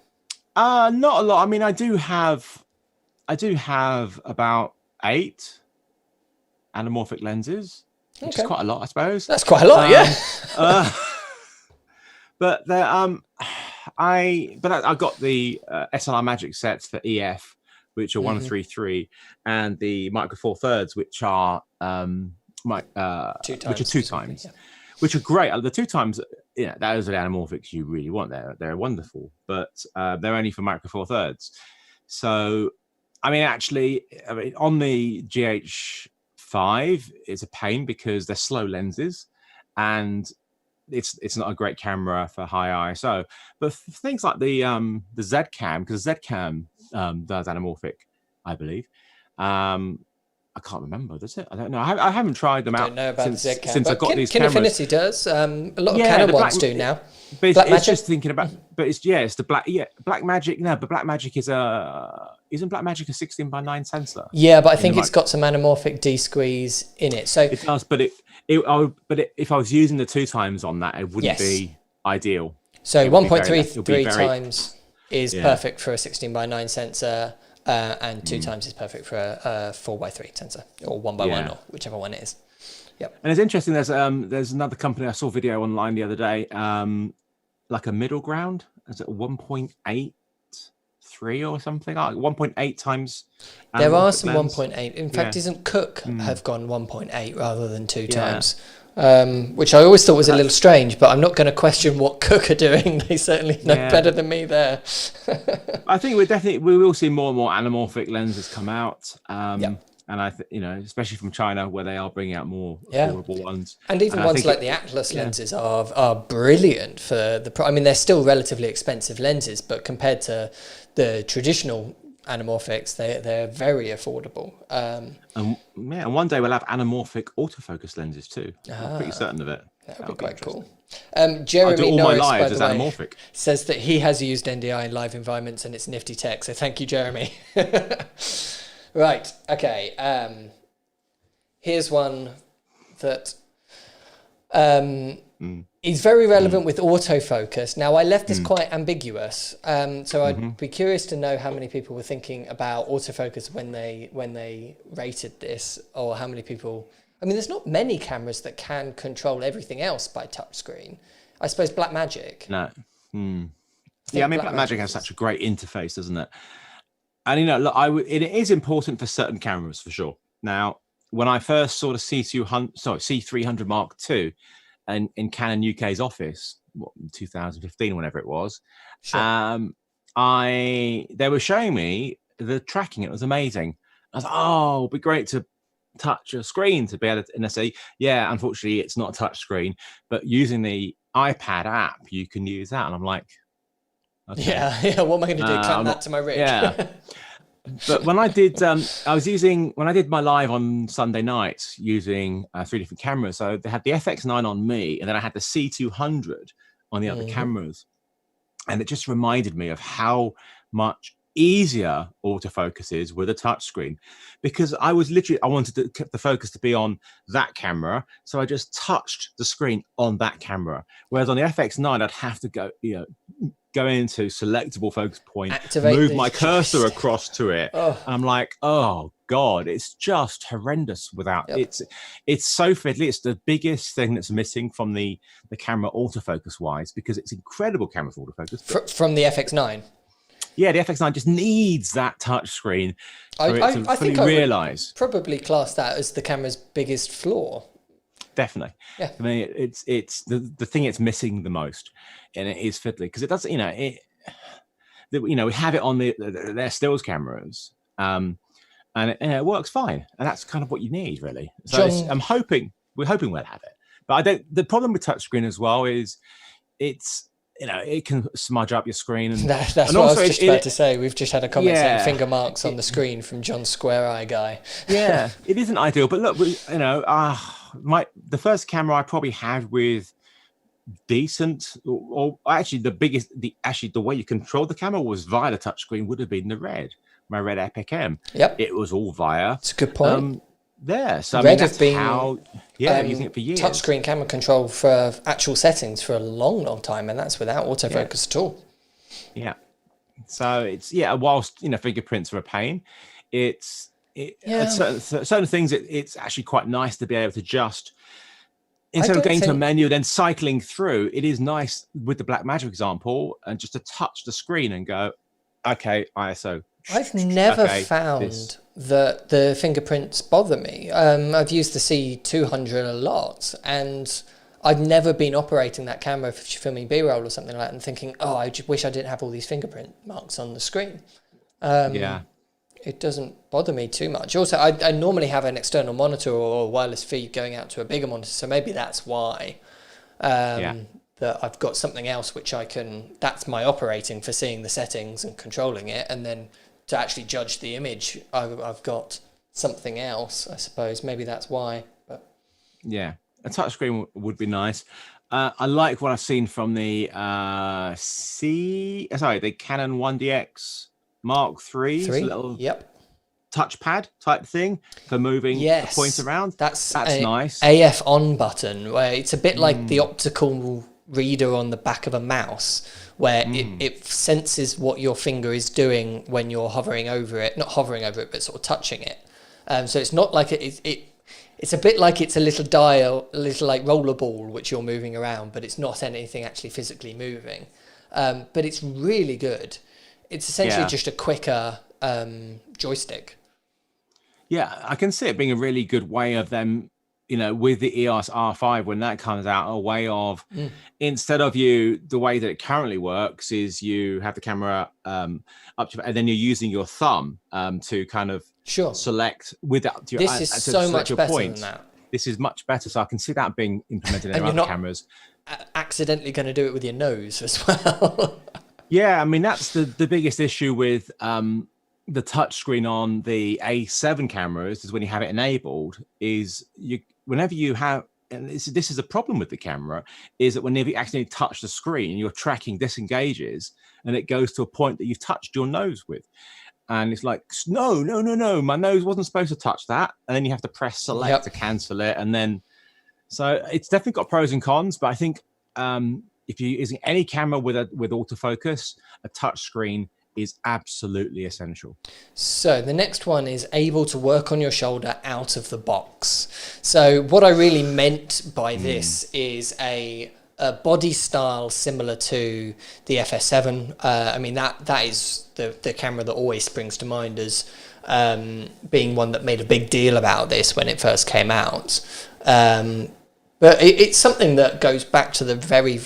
Not a lot. I mean, I do have about 8 anamorphic lenses, which is quite a lot, I suppose. That's quite a lot, yeah. But I got the SLR Magic sets for EF, which are 133, and the Micro Four Thirds, which are 2 times, which are great. The 2 times, those are the anamorphics you really want. They're wonderful, but they're only for Micro Four Thirds. So, I mean, on the GH5, it's a pain because they're slow lenses, and it's not a great camera for high ISO. But for things like the Z-Cam, because Z-Cam does anamorphic, I believe. I can't remember, does it? I don't know. I haven't tried them out since I got these cameras. Kinfinity does. A lot of Canon ones do now. But it's just thinking about. But it's the Blackmagic. No, but Blackmagic isn't Blackmagic a 16:9 sensor? Yeah, but I think it's got some anamorphic de-squeeze in it. So it does, but if I was using the 2 times on that, it wouldn't be ideal. So 1.33 times is perfect for a 16:9 sensor. And 2 times is perfect for a 4x3 sensor or 1x1 or whichever one it is. Yep. And it's interesting. There's another company I saw a video online the other day, like a middle ground. Is it 1.83 or something? Like 1.8 times. There are some 1.8. In fact, isn't Cook have gone 1.8 rather than 2 times? Which I always thought was a little strange, but I'm not going to question what Cook are doing. They certainly know better than me there. I think we will see more and more anamorphic lenses come out. And I think, especially from China, where they are bringing out more affordable ones. And even ones like the Atlas lenses are brilliant for I mean, they're still relatively expensive lenses, but compared to the traditional anamorphics, they're very affordable. And one day we'll have anamorphic autofocus lenses too. I'm pretty certain of it. That would be quite cool. Jeremy Norris, by the way, says that he has used NDI in live environments and it's nifty tech. So thank you, Jeremy. Right. Okay. Here's one that is very relevant with autofocus. Now, I left this quite ambiguous, so I'd be curious to know how many people were thinking about autofocus when they rated this, or how many people. I mean, there's not many cameras that can control everything else by touchscreen. I suppose Blackmagic. No. Yeah, I mean, Blackmagic has such a great interface, doesn't it? And look, it is important for certain cameras for sure. Now, when I first saw the C300 Mark II in Canon UK's office, in 2015, whenever it was, they were showing me the tracking. It was amazing. I was like, oh, it'd be great to touch a screen to be able to, and they say, yeah, unfortunately, it's not a touch screen, but using the iPad app, you can use that. And I'm like, okay. Yeah, what am I going to do? Clamp that to my rig? Yeah. But when I did, when I did my live on Sunday nights using 3 different cameras. So they had the FX9 on me, and then I had the C200 on the other cameras. And it just reminded me of how much easier autofocus is with a touchscreen, because I wanted the focus to be on that camera. So I just touched the screen on that camera. Whereas on the FX9, I'd have to go into selectable focus point, move my cursor across to it. I'm like, oh God, it's just horrendous without it's so fiddly. It's the biggest thing that's missing from the camera autofocus wise, because it's incredible camera for autofocus. From the FX9. Yeah, the FX9 just needs that touch screen for it to fully realize. Probably class that as the camera's biggest flaw. Definitely. Yeah. I mean, it's the thing it's missing the most, and it is fiddly because it does. We have it on their stills cameras, and it works fine, and that's kind of what you need, really. So we're hoping we'll have it, but I don't. The problem with touchscreen as well is it can smudge up your screen. And that's what I was just about to say. We've just had a comment saying finger marks on the screen from John Square Eye Guy. Yeah, it isn't ideal. But look, the first camera I probably had with decent, or actually the way you control the camera was via the touchscreen would have been my Red Epic M. Yep, it was all via. It's a good point. So Red have been using it for years. Touchscreen camera control for actual settings for a long, long time, and that's without autofocus at all. Yeah. So it's whilst fingerprints are a pain, certain things it's actually quite nice to be able to just instead of going to a menu then cycling through. It is nice with the Blackmagic example, and just to touch the screen and go, okay, ISO. I've never found that the fingerprints bother me. I've used the C200 a lot, and I've never been operating that camera for filming B-roll or something like that and thinking, I just wish I didn't have all these fingerprint marks on the screen. It doesn't bother me too much. Also, I normally have an external monitor or a wireless feed going out to a bigger monitor, so maybe that's why. That I've got something else which that's my operating for seeing the settings and controlling it, and then to actually judge the image, I've got something else, I suppose. Maybe that's why. But yeah, a touchscreen would be nice. I like what I've seen from the Canon 1DX Mark III. Little touchpad type thing for moving the point around. That's nice. AF on button, where it's a bit like the optical reader on the back of a mouse, where it senses what your finger is doing when you're hovering over it, not hovering over it, but sort of touching it. So it's not like it's a bit like it's a little dial, a little like rollerball which you're moving around, but it's not anything actually physically moving. But it's really good. It's essentially just a quicker joystick. Yeah, I can see it being a really good way of them, with the EOS R5, when that comes out, a way of, instead of the way that it currently works is you have the camera up to, and then you're using your thumb to kind of select without your. This is so much better than that. This is much better. So I can see that being implemented in other cameras. Accidentally going to do it with your nose as well. Yeah, I mean, that's the biggest issue with the touchscreen on the A7 cameras is when you have it enabled, is whenever you have, and this is a problem with the camera, is that whenever you accidentally touch the screen, your tracking disengages and it goes to a point that you've touched your nose with. And it's like, no, my nose wasn't supposed to touch that. And then you have to press select to cancel it. And then, so it's definitely got pros and cons, but I think if you're using any camera with autofocus, a touch screen is absolutely essential. So the next one is able to work on your shoulder out of the box. So what I really meant by this is a body style similar to the FS7. I mean, that is the camera that always springs to mind as being one that made a big deal about this when it first came out. But it's something that goes back to the very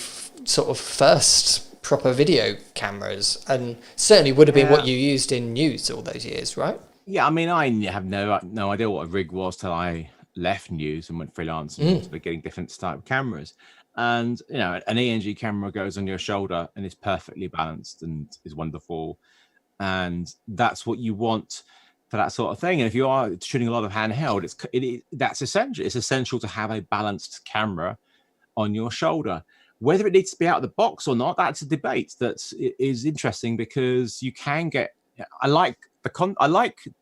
sort of first proper video cameras, and certainly would have been what you used in news all those years, right? Yeah, I mean, I have no idea what a rig was till I left news and went freelance and started getting different type of cameras. And an ENG camera goes on your shoulder and is perfectly balanced and is wonderful. and that's what you want for that sort of thing. And if you are shooting a lot of handheld, that's essential. It's essential to have a balanced camera on your shoulder. Whether it needs to be out of the box or not, that's a debate that is interesting, because you can get. I like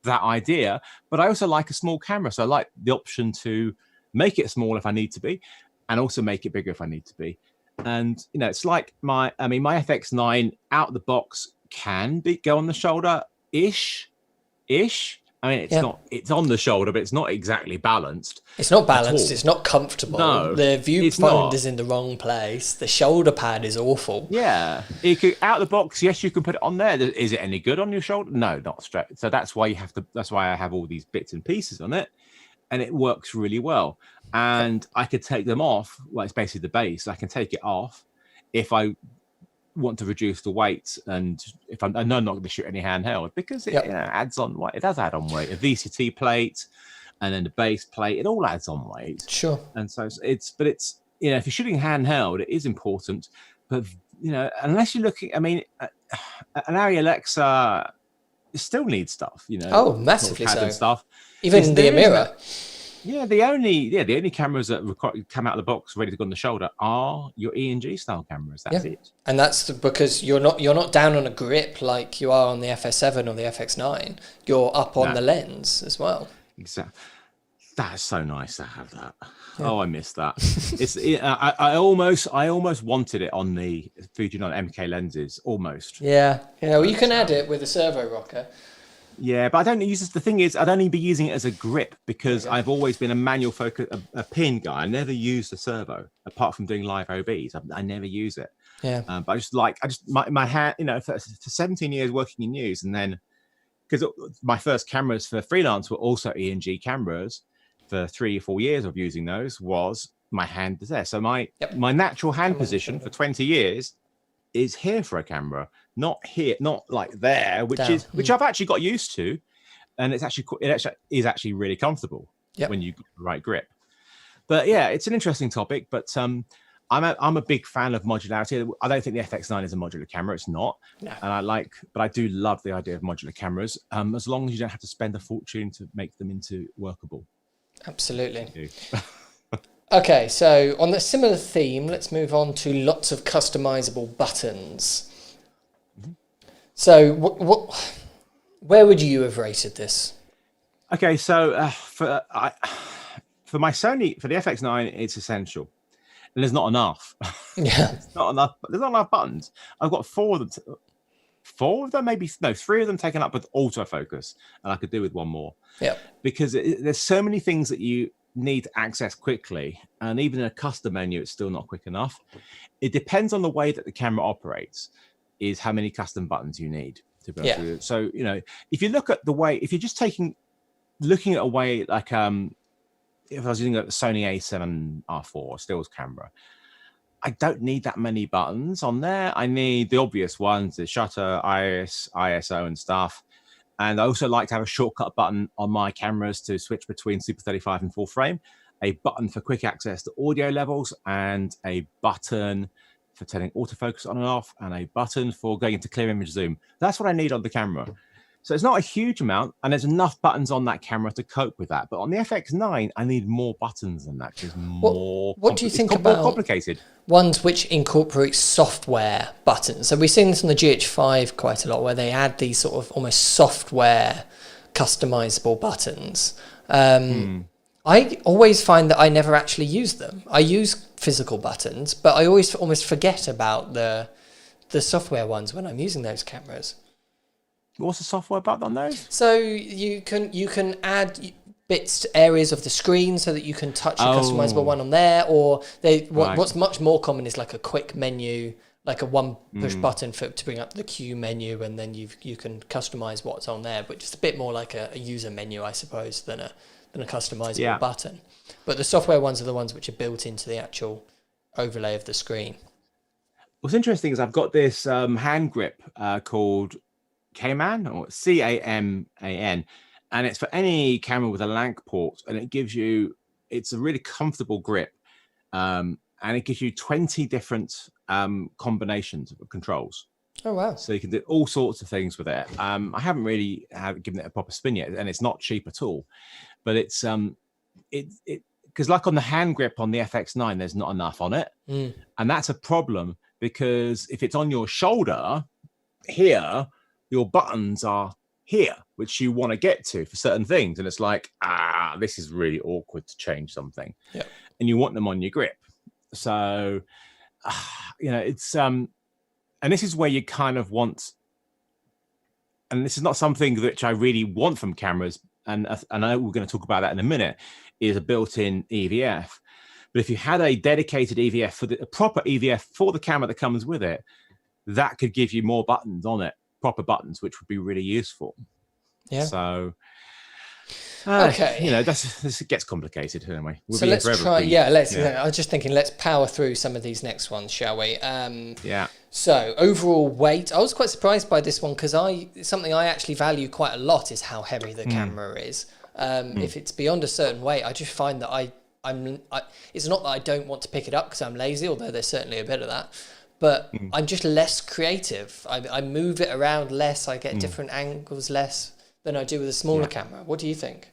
that idea, but I also like a small camera, so I like the option to make it small if I need to be, and also make it bigger if I need to be. And it's like my FX9 out of the box can go on the shoulder ish. I mean, it's on the shoulder, but it's not exactly balanced. It's not balanced. It's not comfortable. No, the viewfinder's in the wrong place. The shoulder pad is awful. Yeah. Out of the box, yes, you can put it on there. Is it any good on your shoulder? No, not straight. So that's why that's why I have all these bits and pieces on it. And it works really well. And I could take them off. Well, it's basically the base. I can take it off if I want to reduce the weight, and if I know I'm not going to shoot any handheld, because it adds on weight. It does add on weight. A VCT plate, and then the base plate, it all adds on weight. Sure. And so it's if you're shooting handheld, it is important. But unless you're looking, I mean, an Arri Alexa still needs stuff. Oh, massively so. And stuff. Even the Amira. Yeah, the only cameras that come out of the box ready to go on the shoulder are your E&G style cameras. That's it. And that's because you're not down on a grip like you are on the FS7 or the FX9. You're up on the lens as well. Exactly. That's so nice to have that. Yeah. Oh, I miss that. I almost wanted it on the Fujinon MK lenses. Almost. Yeah. Well, you can add it with a servo rocker. Yeah, but I don't use this. The thing is, I'd only be using it as a grip, because I've always been a manual focus, a pin guy. I never use the servo apart from doing live OBs. I never use it. Yeah. But my hand, for 17 years working in news, and then because my first cameras for freelance were also E&G cameras. For 3 or 4 years of using those, was my hand is there. So my natural hand position for 20 years is here for a camera, not here, not like there, which I've actually got used to, and it is actually really comfortable when you get the right grip. But yeah, it's an interesting topic. But I'm a big fan of modularity. I don't think the FX9 is a modular camera. It's not. No. And but I do love the idea of modular cameras, as long as you don't have to spend a fortune to make them into workable. Absolutely. Okay, so on the similar theme, let's move on to lots of customizable buttons. Mm-hmm. So where would you have rated this? Okay, so for my Sony, for the FX9, it's essential. And there's not enough. Yeah. There's not enough buttons. I've got 4 of them. 4 of them, maybe, no, 3 of them taken up with autofocus, and I could do with 1 more. Yeah. Because there's so many things that you need to access quickly, and even in a custom menu, it's still not quick enough. It depends on the way that the camera operates, is how many custom buttons you need to be able to do it. So, if you look at the way, if you're just looking at a way like, if I was using a Sony A7R4 stills camera, I don't need that many buttons on there. I need the obvious ones, the shutter, IS, ISO and stuff. And I also like to have a shortcut button on my cameras to switch between Super 35 and full frame, a button for quick access to audio levels, and a button for turning autofocus on and off, and a button for going into clear image zoom. That's what I need on the camera. So it's not a huge amount, and there's enough buttons on that camera to cope with that. But on the FX9, I need more buttons than that. It's more. What do you think about more complicated ones which incorporate software buttons? So we've seen this on the GH5 quite a lot, where they add these sort of almost software customizable buttons. I always find that I never actually use them. I use physical buttons, but I always almost forget about the software ones when I'm using those cameras. What's the software button on those? So you can add bits to areas of the screen so that you can touch a customizable one on there, or what's much more common is like a quick menu, like a one push button to bring up the queue menu, and then you can customize what's on there, but just a bit more like a user menu, I suppose, than a customizable button. But the software ones are the ones which are built into the actual overlay of the screen. What's interesting is I've got this hand grip called K-Man, or CAMAN, and it's for any camera with a LANC port, and it's a really comfortable grip, and it gives you 20 different combinations of controls. Oh, wow. So you can do all sorts of things with it. I haven't really given it a proper spin yet, and it's not cheap at all. But it's because like on the hand grip on the FX9, there's not enough on it, and that's a problem because if it's on your shoulder here, your buttons are here, which you want to get to for certain things, and it's like, this is really awkward to change something, and you want them on your grip. So it's and this is where you kind of want, and this is not something which I really want from cameras, and I know we're going to talk about that in a minute, is a built-in EVF. But if you had a dedicated EVF, a proper EVF for the camera that comes with it, that could give you more buttons on it, proper buttons, which would be really useful. Yeah. So, okay, this gets complicated anyway. So let's try. I was just thinking, let's power through some of these next ones, shall we? So overall weight, I was quite surprised by this one because something I actually value quite a lot is how heavy the camera is. If it's beyond a certain weight, I just find that it's not that I don't want to pick it up because I'm lazy, although there's certainly a bit of that. But I'm just less creative. I move it around less. I get different angles less than I do with a smaller camera. What do you think?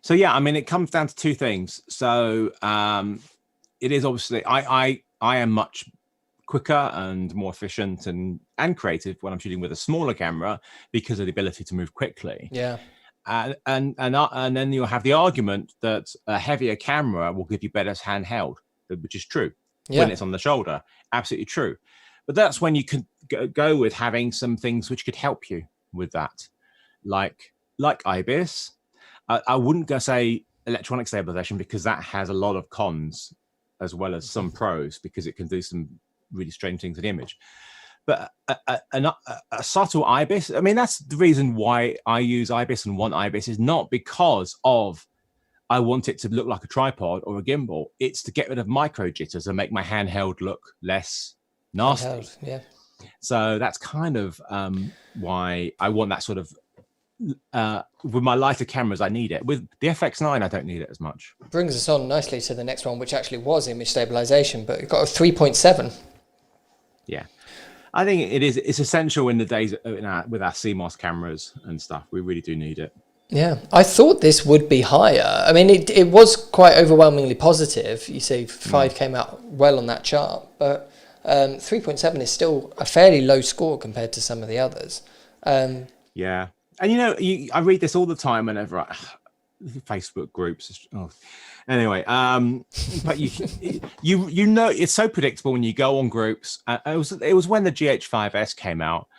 So, it comes down to two things. So it is obviously, I am much quicker and more efficient and creative when I'm shooting with a smaller camera because of the ability to move quickly. Yeah. And then you'll have the argument that a heavier camera will give you better handheld, which is true. When it's on the shoulder, absolutely true. But that's when you can go with having some things which could help you with that, like IBIS. I wouldn't go say electronic stabilization because that has a lot of cons as well as some pros because it can do some really strange things in the image. But a subtle IBIS, that's the reason why I use IBIS and want IBIS is not because of I want it to look like a tripod or a gimbal. It's to get rid of micro jitters and make my handheld look less nasty. So that's kind of why I want that sort of, with my lighter cameras, I need it. With the FX9, I don't need it as much. Brings us on nicely to the next one, which actually was image stabilization, but it got a 3.7. Yeah. I think it's essential in the days with our CMOS cameras and stuff. We really do need it. Yeah, I thought this would be higher. It was quite overwhelmingly positive. You see 5 came out well on that chart, but 3.7 is still a fairly low score compared to some of the others. Yeah. And I read this all the time whenever Facebook groups. Anyway, but it's so predictable when you go on groups. It was when the GH5S came out,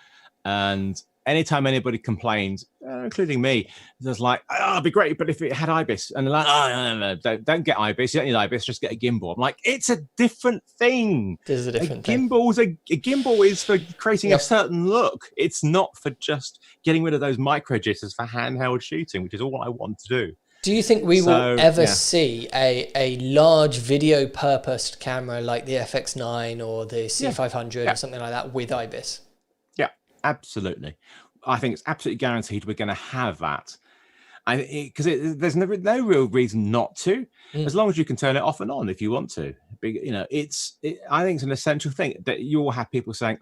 and anytime anybody complained, including me, it was like, it'd be great, but if it had IBIS, and they're like, no, don't get IBIS. You don't need IBIS, just get a gimbal. I'm like, it's a different thing. It is a different thing. A gimbal is for creating a certain look. It's not for just getting rid of those micro jitters for handheld shooting, which is all I want to do. Do you think we will ever see a large video purposed camera like the FX9 or the C500 or something like that with IBIS? Yeah, absolutely. I think it's absolutely guaranteed we're going to have that. Because there's no real reason not to, as long as you can turn it off and on if you want to. I think it's an essential thing that you will have people saying,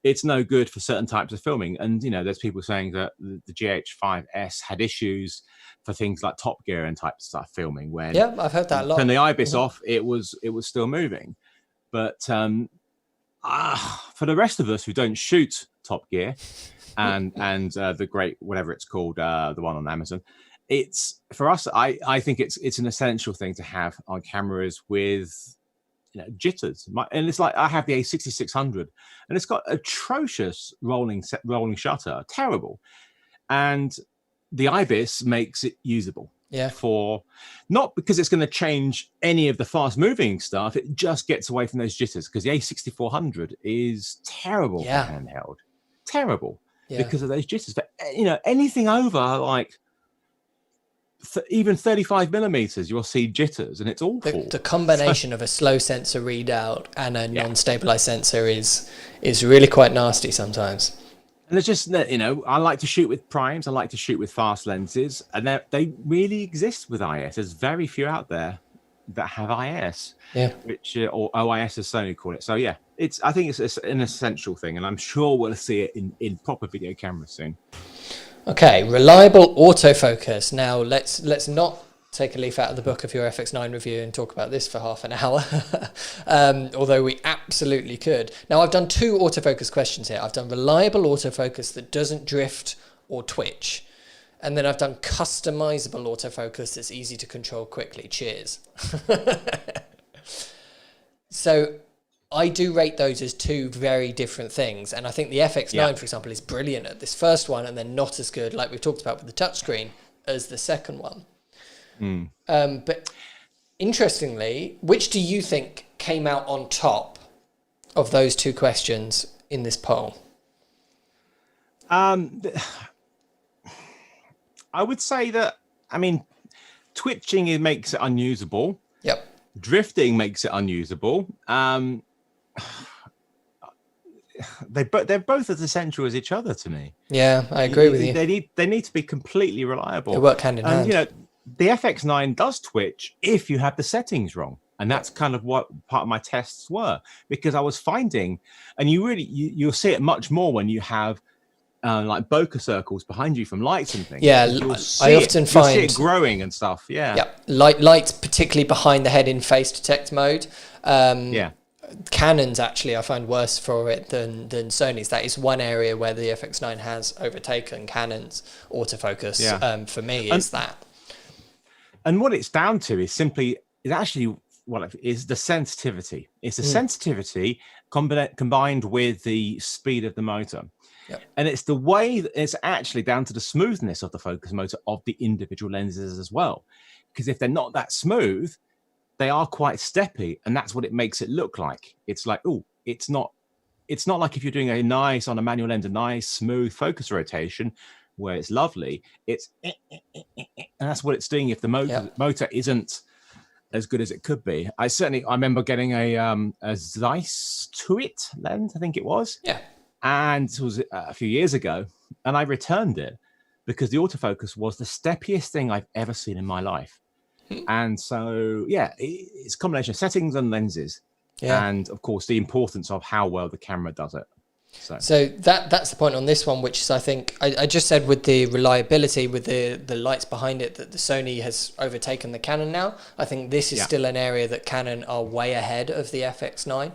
it's no good for certain types of filming. And, there's people saying that the GH5S had issues for things like Top Gear and type stuff filming when I've heard that a lot. Turn the IBIS off, it was still moving. But for the rest of us who don't shoot Top Gear and the great whatever it's called, the one on Amazon, it's for us. I think it's an essential thing to have on cameras with jitters. And it's like I have the A6600, and it's got atrocious rolling shutter, terrible, and the IBIS makes it usable. For not because it's going to change any of the fast moving stuff. It just gets away from those jitters because the A6400 is terrible for handheld, terrible because of those jitters. But anything over like even 35 millimeters, you'll see jitters, and it's awful. The combination of a slow sensor readout and a non-stabilized sensor is really quite nasty sometimes. And it's just, I like to shoot with primes. I like to shoot with fast lenses. And they really exist with IS. There's very few out there. that have IS, Yeah. which or OIS as Sony call it. So yeah, I think it's an essential thing, and I'm sure we'll see it in proper video cameras soon. Okay, reliable autofocus. Now let's not take a leaf out of the book of your FX9 review and talk about this for half an hour, although we absolutely could. Now I've done 2 autofocus questions here. I've done reliable autofocus that doesn't drift or twitch, and then I've done customizable autofocus that's easy to control quickly. Cheers. So I do rate those as 2 very different things, and I think the FX9, for example, is brilliant at this first one, and then not as good, like we've talked about with the touchscreen, as the second one. But interestingly, which do you think came out on top of those 2 questions in this poll? I would say that, I mean, twitching makes it unusable. Yep. Drifting makes it unusable. They're both as essential as each other to me. Yeah, I agree with you. They need to be completely reliable. They work hand in hand. You know, the FX9 does twitch if you have the settings wrong, and that's kind of what part of my tests were, because I was finding, and you'll see it much more when you have like bokeh circles behind you from lights and things. Yeah, I often find see it growing and stuff. Yeah, lights, particularly behind the head in face detect mode. Canon's actually I find worse for it than Sony's. That is one area where the FX9 has overtaken Canon's autofocus. For me, is that. And what it's down to is actually what is the sensitivity. It's the sensitivity combined with the speed of the motor. Yep. And it's the way that it's actually down to the smoothness of the focus motor of the individual lenses as well. Because if they're not that smooth, they are quite steppy, and that's what it makes it look like. It's like, it's not like if you're doing on a manual lens, a nice smooth focus rotation where it's lovely. It's and that's what it's doing if the motor isn't as good as it could be. I remember getting a Zeiss Tuit lens, I think it was. Yeah. And it was a few years ago, and I returned it because the autofocus was the steppiest thing I've ever seen in my life. And so, it's a combination of settings and lenses, and of course the importance of how well the camera does it. So that's the point on this one, which is, I think I just said with the reliability, with the lights behind it, that the Sony has overtaken the Canon now. I think this is still an area that Canon are way ahead of the FX9,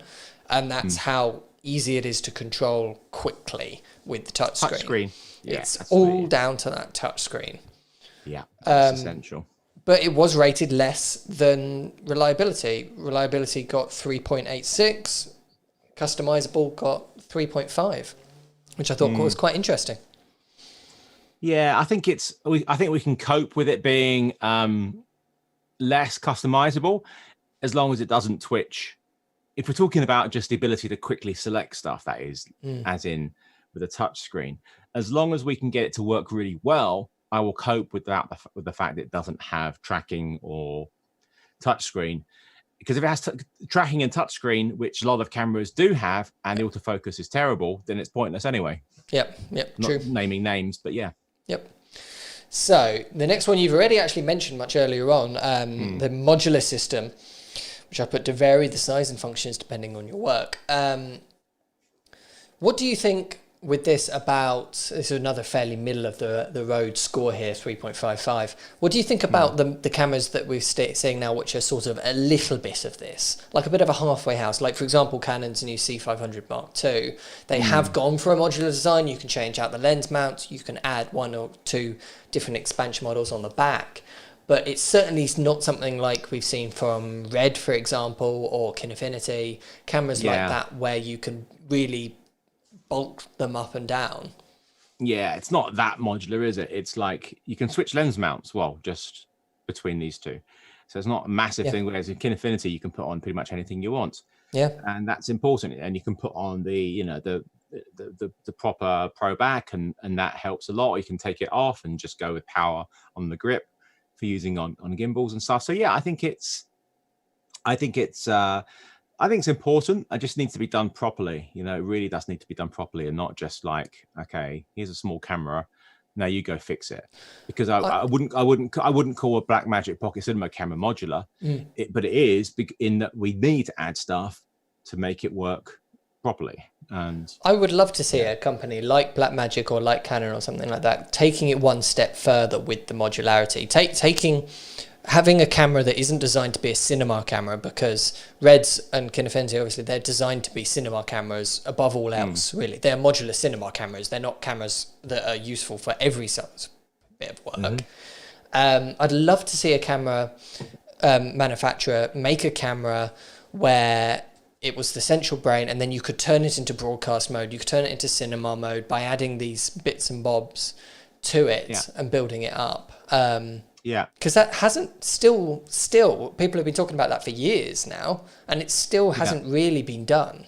and that's how easy it is to control quickly with the touchscreen. It's all down to that touchscreen. Yeah, that's essential. But it was rated less than reliability. Reliability got 3.86. Customizable got 3.5, which I thought was quite interesting. Yeah, I think we can cope with it being less customizable as long as it doesn't twitch. If we're talking about just the ability to quickly select stuff, that is, as in with a touch screen, as long as we can get it to work really well, I will cope with that, with the fact that it doesn't have tracking or touchscreen. Because if it has tracking and touchscreen, which a lot of cameras do have, and the autofocus is terrible, then it's pointless anyway. Yep, true. Not naming names, but yeah. Yep. So the next one you've already actually mentioned much earlier on, the modular system, which I put to vary the size and functions depending on your work. What do you think with this this is another fairly middle of the road score here, 3.55. What do you think about the cameras that we're seeing now, which are sort of a little bit of this, like a bit of a halfway house? Like, for example, Canon's new C500 Mark II, they have gone for a modular design. You can change out the lens mount. You can add 1 or 2 different expansion models on the back. But it's certainly not something like we've seen from Red, for example, or Kinefinity, cameras like that, where you can really bulk them up and down. Yeah, it's not that modular, is it? It's like you can switch lens mounts, just between these two. So it's not a massive thing, whereas in Kinefinity, you can put on pretty much anything you want. Yeah. And that's important. And you can put on the proper Pro back, and that helps a lot. You can take it off and just go with power on the grip for using on gimbals and stuff. So yeah, I think it's important. It just needs to be done properly. It really does need to be done properly, and not just like, okay, here's a small camera, now you go fix it, because I wouldn't call a Blackmagic Pocket Cinema camera modular, but it is in that we need to add stuff to make it work properly. And I would love to see a company like Blackmagic or like Canon or something like that taking it one step further with the modularity, having a camera that isn't designed to be a cinema camera, because Reds and Kinefensi, obviously, they're designed to be cinema cameras above all else, really. They're modular cinema cameras. They're not cameras that are useful for every size bit of work. I'd love to see a camera manufacturer make a camera where it was the central brain, and then you could turn it into broadcast mode. You could turn it into cinema mode by adding these bits and bobs to it and building it up. Because that hasn't still people have been talking about that for years now, and it still hasn't really been done.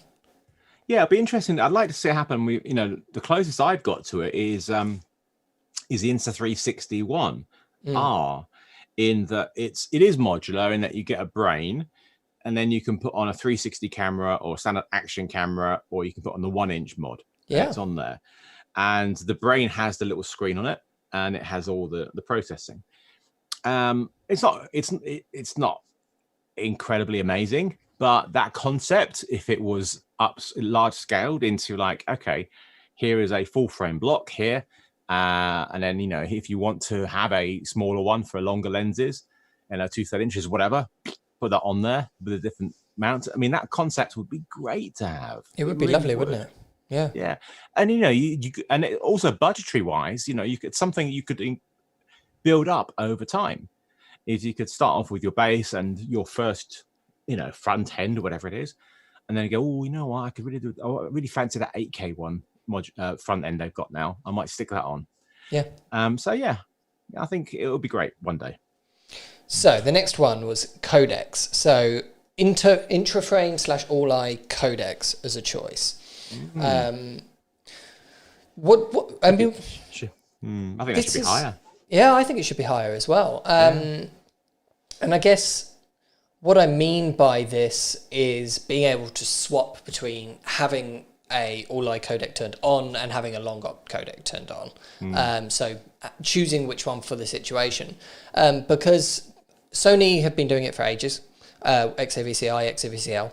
Yeah, it'd be interesting. I'd like to see it happen. The closest I've got to it is the Insta360 R, in that it is modular in that you get a brain, and then you can put on a 360 camera or standard action camera, or you can put on the 1-inch mod. It's on there, and the brain has the little screen on it, and it has all the processing. It's not incredibly amazing, but that concept, if it was up large scaled into like, okay, here is a full frame block here, and then if you want to have a smaller one for longer lenses, 2/3 inches, whatever, put that on there with a different mount. I mean, that concept would be great to have. It would be really lovely, wouldn't it? Yeah. And you and it also budgetary wise, you could something you could build up over time. Is you could start off with your base and your first, front end or whatever it is, and then go, oh, you know what, I could really do. Oh, I really fancy that 8K one front end they've got now. I might stick that on. Yeah. I think it would be great one day. So the next one was codecs. So intraframe / all-eye codecs as a choice. What I mean? I think that should be higher. Yeah, I think it should be higher as well. And I guess what I mean by this is being able to swap between having a all-eye codec turned on and having a long-op codec turned on. So choosing which one for the situation. Because Sony have been doing it for ages. XAVCI, XAVCL.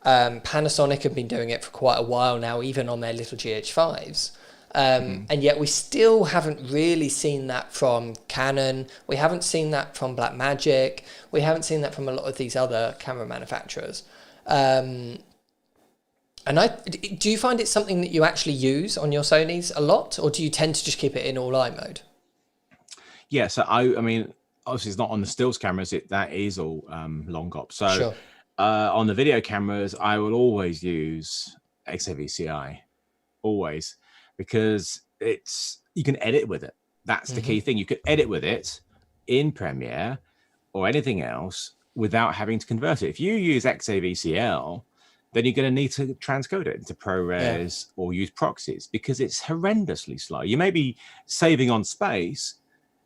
Panasonic have been doing it for quite a while now, even on their little GH5s. And yet we still haven't really seen that from Canon. We haven't seen that from Blackmagic. We haven't seen that from a lot of these other camera manufacturers. And do you find it something that you actually use on your Sonys a lot, or do you tend to just keep it in all-eye mode? Yeah, so I mean, obviously it's not on the stills cameras. That is all long op. So sure. On the video cameras, I will always use XAVCI, always. Because you can edit with it. That's the key thing. You can edit with it in Premiere or anything else without having to convert it. If you use XAVCL, then you're going to need to transcode it into ProRes or use proxies, because it's horrendously slow. You may be saving on space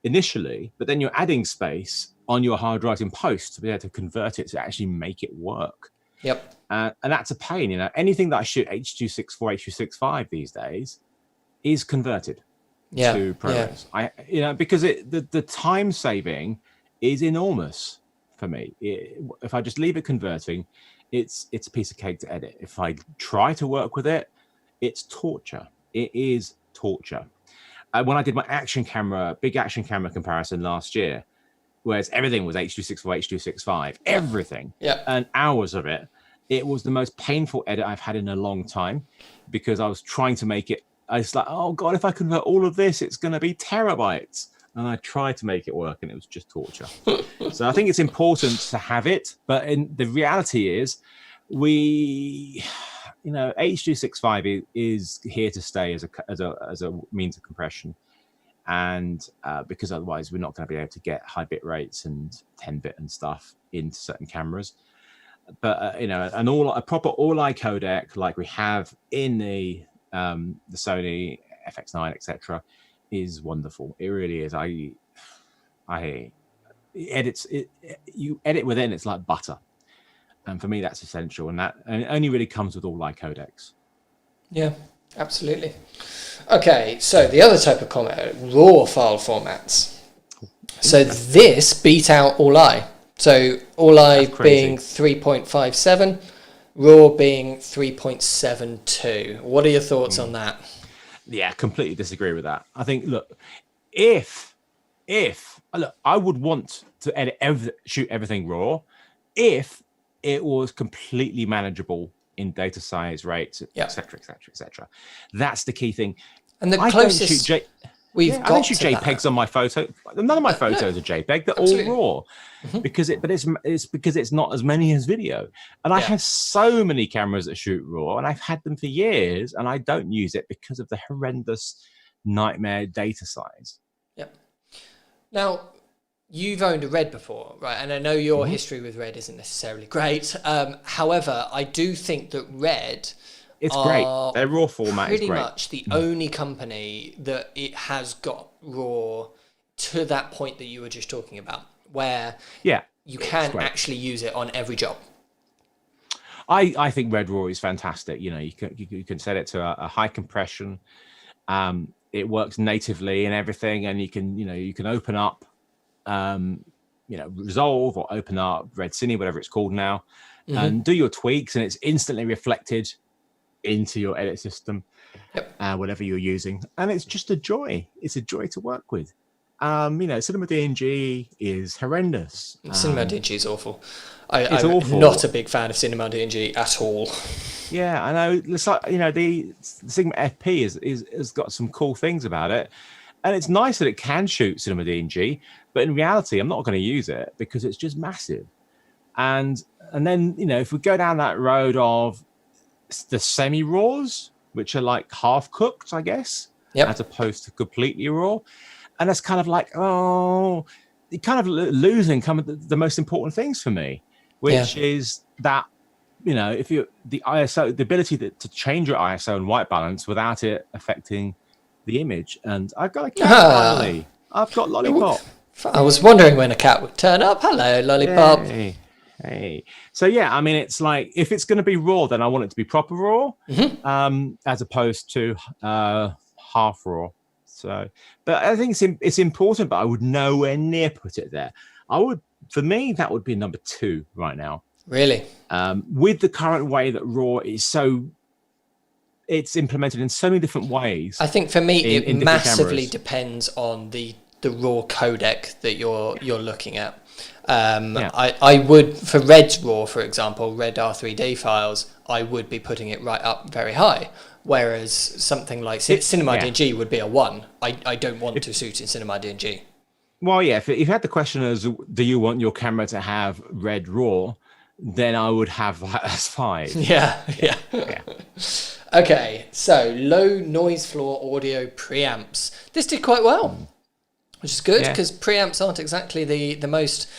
initially, but then you're adding space on your hard drive in post to be able to convert it to actually make it work. Yep. And that's a pain. Anything that I shoot H.264, H.265 these days is converted to ProRes. Because the time saving is enormous for me. If I just leave it converting, it's a piece of cake to edit. If I try to work with it, it's torture. It is torture. When I did my big action camera comparison last year, whereas everything was H.264, H.265, everything, and hours of it, it was the most painful edit I've had in a long time, because I was trying to make it. I was like, oh God, if I convert all of this, it's going to be terabytes. And I tried to make it work, and it was just torture. So I think it's important to have it. But the reality is, H.265 is here to stay as a means of compression. And because otherwise we're not going to be able to get high bit rates and 10-bit and stuff into certain cameras. But a proper all-eye codec like we have in the Sony FX9, etc., is wonderful. It really is. You edit within, it's like butter, and for me that's essential. And it only really comes with all-eye codecs. Yeah, absolutely. Okay, so the other type of comment, raw file formats. So this beat out All-I. So All-I being 3.57, raw being 3.72. What are your thoughts on that? Yeah, completely disagree with that. I think, look, if look, I would want to shoot everything raw if it was completely manageable in data size, rates, etc., etc., etc. That's the key thing. And the closest we've got I don't shoot to JPEGs that. on my photo. None of my photos are JPEG. They're absolutely. all raw, because it's because it's not as many as video. And I have so many cameras that shoot raw, and I've had them for years, and I don't use it because of the horrendous nightmare data size. Yep. Now, you've owned a Red before, right? And I know your history with Red isn't necessarily great. However, I do think that Red... It's great. Their raw format is great. Pretty much the only company that it has got raw to that point that you were just talking about, where you can actually use it on every job. I think Red Raw is fantastic. You know, you can set it to a high compression. It works natively and everything, and you can open up, Resolve, or open up Red Cine, whatever it's called now, and do your tweaks, and it's instantly reflected into your edit system, whatever you're using, and it's just a joy. It's a joy to work with. Cinema DNG is horrendous. Cinema DNG is awful. I'm awful. Not a big fan of Cinema DNG at all. Yeah, I know. It's like, the Sigma FP has got some cool things about it, and it's nice that it can shoot Cinema DNG, but in reality, I'm not going to use it because it's just massive. And then if we go down that road of the semi-raws, which are like half cooked, I guess, as opposed to completely raw, and that's kind of like, you're kind of losing the most important things for me, which is that if you the ISO, the ability to change your ISO and white balance without it affecting the image. And I've got a cat finally. I've got Lollipop. I was wondering when a cat would turn up. Hello, Lollipop. Hey. So it's like, if it's going to be raw, then I want it to be proper raw, as opposed to half raw. So, but I think it's important, but I would nowhere near put it there. For me, that would be number 2 right now. Really? With the current way that raw is it's implemented in so many different ways. I think for me, it massively depends on the raw codec that you're looking at. I would, for Red's raw, for example, Red R3D files, I would be putting it right up very high. Whereas something like Cinema DNG would be a 1. I don't want to shoot in Cinema DNG. Well, if you had the question as, do you want your camera to have Red RAW, then I would have that as 5. Yeah. Okay, so low noise floor audio preamps. This did quite well, which is good, because preamps aren't exactly the most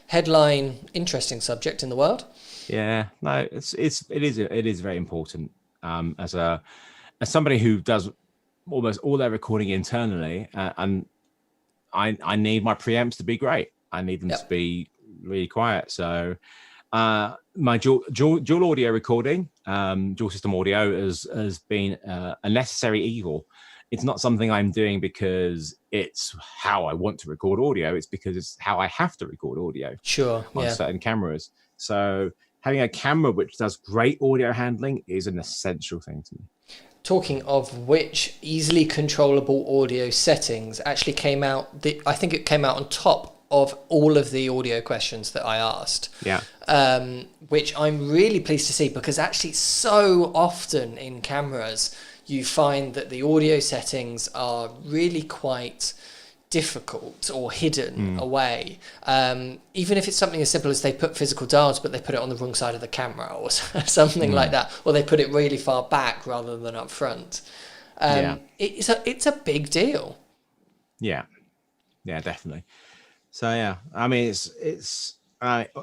headline interesting subject in the world. Yeah, no, it is very important. As somebody who does almost all their recording internally, and I need my preamps to be great. I need them to be really quiet. So my dual audio recording, dual system audio has been a necessary evil. It's not something I'm doing because it's how I want to record audio. It's because it's how I have to record audio. Sure. On certain cameras. So having a camera which does great audio handling is an essential thing to me. Talking of which, easily controllable audio settings actually came out. I think it came out on top of all of the audio questions that I asked. Yeah. Which I'm really pleased to see, because actually so often in cameras you find that the audio settings are really quite difficult or hidden away. Even if it's something as simple as they put physical dials but they put it on the wrong side of the camera or something like that, or they put it really far back rather than up front. It's a big deal. Yeah, definitely. So I mean, it's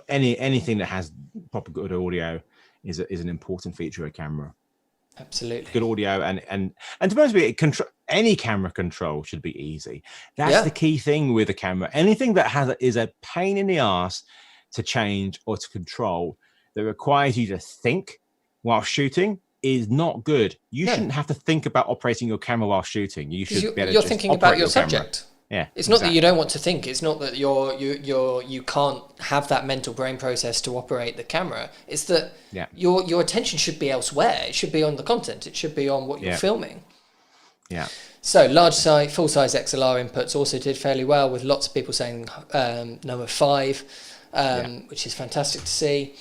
anything that has proper good audio is an important feature of a camera. Absolutely. Good audio and to be honest with you, any camera control should be easy. That's the key thing with a camera. Anything that is a pain in the ass to change or to control, that requires you to think while shooting, is not good. You shouldn't have to think about operating your camera while shooting. You should be able to you're just thinking operate about your camera. subject. Yeah, it's not that you don't want to think. It's not that you can't have that mental brain process to operate the camera. It's that your attention should be elsewhere. It should be on the content. It should be on what you're filming. Yeah. So large size, full size XLR inputs also did fairly well, with lots of people saying number 5, which is fantastic to see.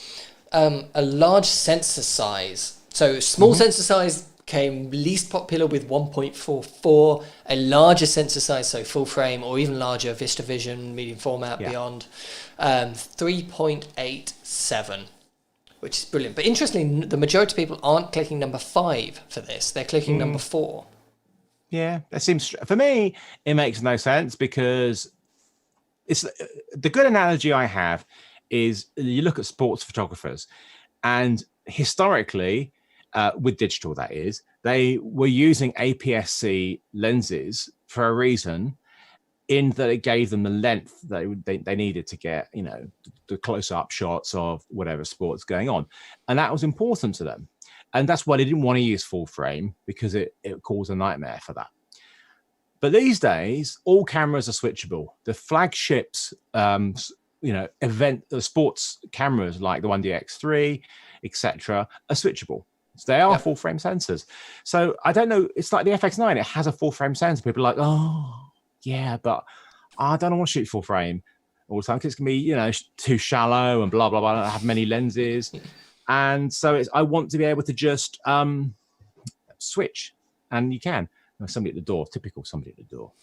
A large sensor size. So small sensor size came least popular with 1.44. A larger sensor size, so full frame or even larger, VistaVision, medium format, beyond, 3.87, which is brilliant. But interestingly, the majority of people aren't clicking number 5 for this. They're clicking number 4. Yeah, that seems, for me, it makes no sense, because it's the good analogy I have is you look at sports photographers, and historically, with digital, that is, they were using APS-C lenses for a reason, in that it gave them the length they needed to get, the close-up shots of whatever sport's going on. And that was important to them. And that's why they didn't want to use full frame, because it caused a nightmare for that. But these days, all cameras are switchable. The flagships, sports cameras like the 1DX3, etc., are switchable. So they are full frame sensors. So I don't know. It's like the FX9. It has a full frame sensor. People are like, oh, yeah, but I don't want to shoot full frame all the time, because it's going to be, too shallow and blah, blah, blah. I don't have many lenses. And so I want to be able to just switch. And you can. Somebody at the door. Typical somebody at the door.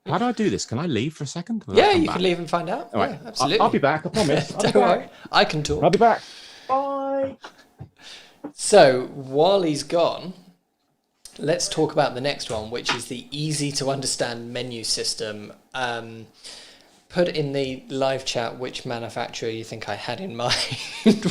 How do I do this? Can I leave for a second? Yeah, you can leave and find out. All right. Yeah, absolutely. I'll be back. I promise. Don't worry. I can talk. I'll be back. Bye. So while he's gone, let's talk about the next one, which is the easy to understand menu system. Put in the live chat which manufacturer you think I had in mind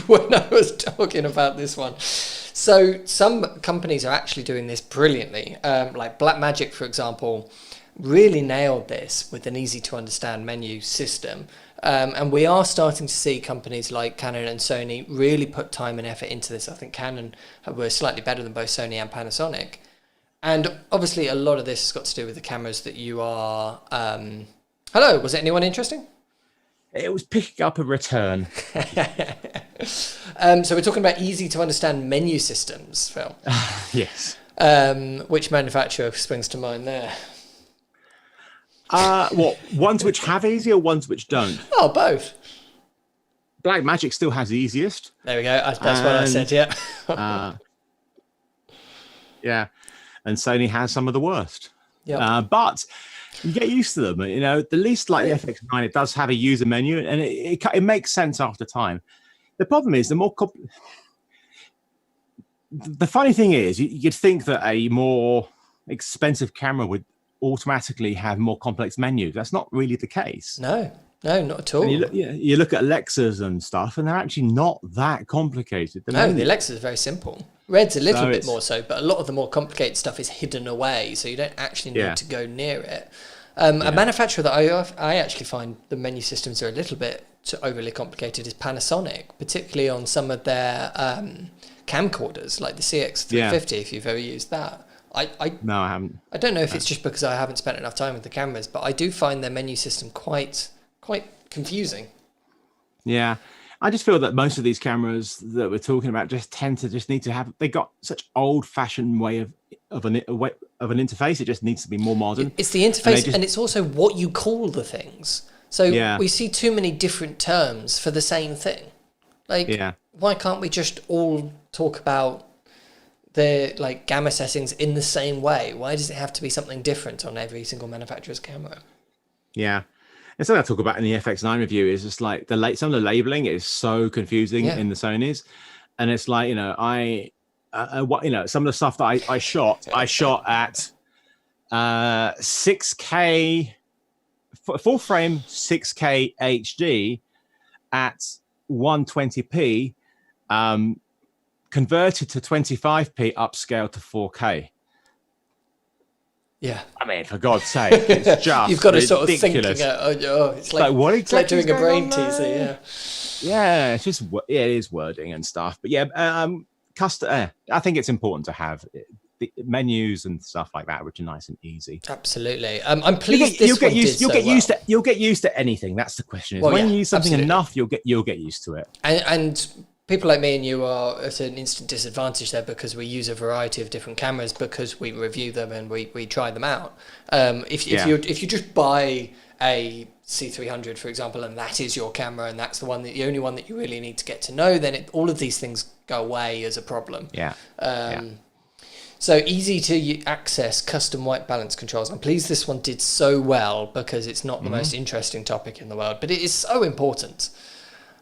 when I was talking about this one. So some companies are actually doing this brilliantly. Like Blackmagic, for example, really nailed this with an easy to understand menu system. And we are starting to see companies like Canon and Sony really put time and effort into this. I think Canon were slightly better than both Sony and Panasonic. And obviously a lot of this has got to do with the cameras that you are... Hello, was it anyone interesting? It was picking up a return. So we're talking about easy to understand menu systems, Phil. Yes. Which manufacturer springs to mind there? What, ones which have easy or ones which don't? Oh, both. Blackmagic still has the easiest. There we go. That's what I said, yeah. Yeah. And Sony has some of the worst. Yep. But you get used to them. The least like the FX9, it does have a user menu, and it makes sense after time. The problem is the funny thing is, you'd think that a more expensive camera would automatically have more complex menus. That's not really the case. No, not at all. And you look at Alexas and stuff, and they're actually not that complicated. The Alexa is very simple. Red's a little bit more so, but a lot of the more complicated stuff is hidden away, so you don't actually need to go near it. A manufacturer that I actually find the menu systems are a little bit overly complicated is Panasonic, particularly on some of their camcorders, like the CX350, if you've ever used that. No, I haven't. I don't know if it's just because I haven't spent enough time with the cameras, but I do find their menu system quite confusing. Yeah. I just feel that most of these cameras that we're talking about just need to have, they got such old-fashioned way of an interface. It just needs to be more modern. It's the interface, and it's also what you call the things. So we see too many different terms for the same thing. Why can't we just all talk about the gamma settings in the same way? Why does it have to be something different on every single manufacturer's camera? Yeah. And something I talk about in the FX9 review is just like some of the labeling is so confusing in the Sonys, and it's like some of the stuff that I shot at 6K full frame 6K HD at 120p, converted to 25p upscale to 4K. Yeah, I mean, for God's sake, it's just you've got to ridiculous. Sort of think, it's like what exactly doing a brain teaser. Yeah, it's just it is wording and stuff. But I think it's important to have the menus and stuff like that, which are nice and easy. Absolutely. I'm pleased you'll get used to anything. That's the question. Well, when you use something absolutely. enough, you'll get used to it. And people like me and you are at an instant disadvantage there because we use a variety of different cameras because we review them and we try them out. If you just buy a C300, for example, and that is your camera and that's the only one that you really need to get to know, then all of these things go away as a problem. So easy to access custom white balance controls. I'm pleased this one did so well because it's not the most interesting topic in the world, but it is so important.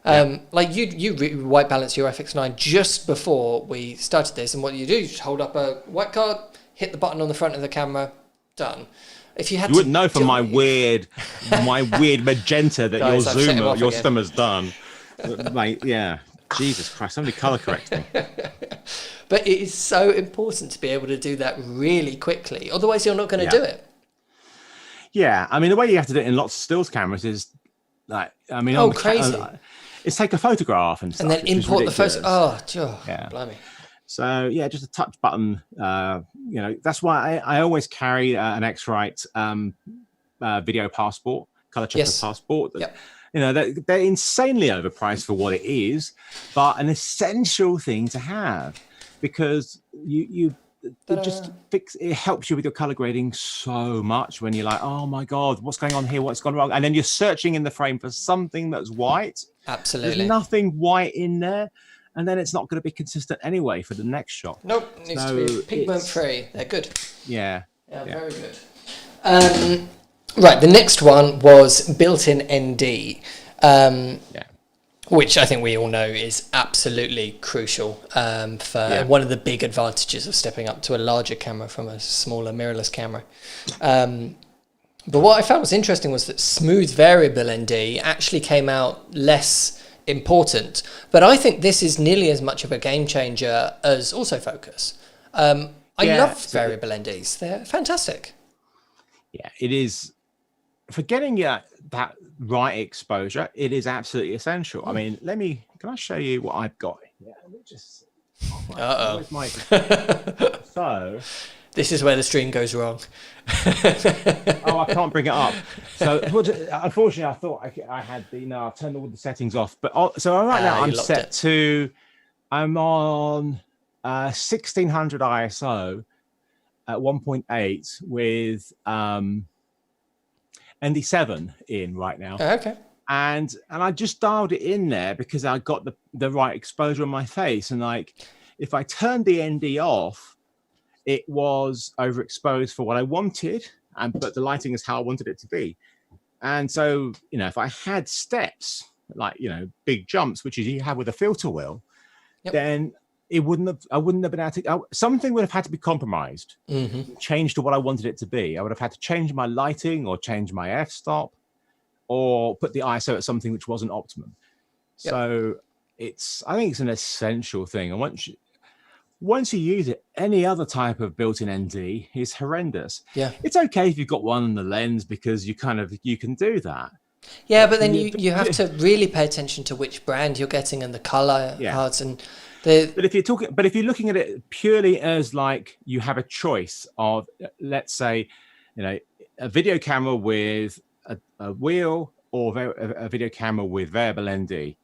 Like you white balance your FX9 just before we started this, and what you do, you just hold up a white card, hit the button on the front of the camera, done. If you wouldn't know from my weird magenta that your zoomer's done. Like, yeah. Jesus Christ, somebody color correct me. But it is so important to be able to do that really quickly. Otherwise, you're not going to do it. Yeah, I mean, the way you have to do it in lots of stills cameras is like, I mean, crazy. It's take a photograph and stuff. And then import the photo. Blimey. So yeah, just a touch button. That's why I always carry an X-Rite video passport, color chipper passport. They're insanely overpriced for what it is, but an essential thing to have because it helps you with your color grading so much when you're like, oh my God, what's going on here? What's gone wrong? And then you're searching in the frame for something that's white. Absolutely. There's nothing white in there. And then it's not going to be consistent anyway for the next shot. Nope, it needs to be pigment free. They're good. Yeah, very good. Right, the next one was built-in ND, which I think we all know is absolutely crucial for one of the big advantages of stepping up to a larger camera from a smaller mirrorless camera. But what I found was interesting was that smooth variable ND actually came out less important, but I think this is nearly as much of a game changer as autofocus. I love variable NDs. They're fantastic. Yeah, it is. For getting that right exposure, it is absolutely essential. I mean, can I show you what I've got? Yeah, let me just. So this is where the stream goes wrong. I can't bring it up. So unfortunately, I thought I had I'll turn all the settings off. But so right now I'm set to. I'm on 1600 ISO at 1.8 with ND7 in right now. Okay. And I just dialed it in there because I got the right exposure on my face. And like, if I turned the ND off, it was overexposed for what I wanted, but the lighting is how I wanted it to be. And so, if I had steps, like, big jumps, which you have with a filter wheel, then I wouldn't have been able to, something would have had to be compromised, changed to what I wanted it to be. I would have had to change my lighting or change my f-stop or put the ISO at something which wasn't optimum. So I think it's an essential thing. And once you use it, any other type of built-in ND is horrendous. Yeah. It's okay if you've got one on the lens because you can do that. Yeah, but then you have to really pay attention to which brand you're getting and the color cards and But if you're looking at it purely as like you have a choice of, let's say, a video camera with a wheel or a video camera with variable ND.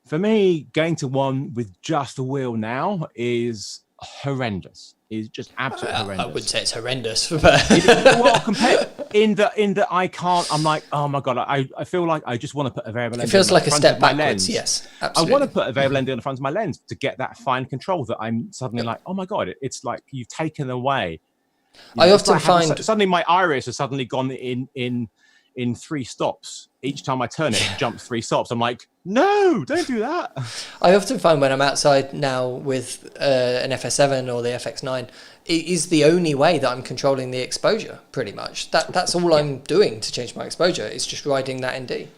For me, going to one with just a wheel now is horrendous. Is just absolutely horrendous. I wouldn't say it's horrendous, but in that I can't. I'm like, oh my God, I feel like I just want to put a variable ND. It feels like a step backwards. Yes, absolutely. I want to put a variable ND on the front of my lens to get that fine control that I'm suddenly like, oh my God, it's like you've taken away. I often find suddenly my iris has suddenly gone in 3 stops. Each time I turn it, it jumps 3 stops. I'm like, no, don't do that. I often find when I'm outside now with an FS7 or the FX9, it is the only way that I'm controlling the exposure, pretty much. That's all I'm doing to change my exposure. It's just riding that ND.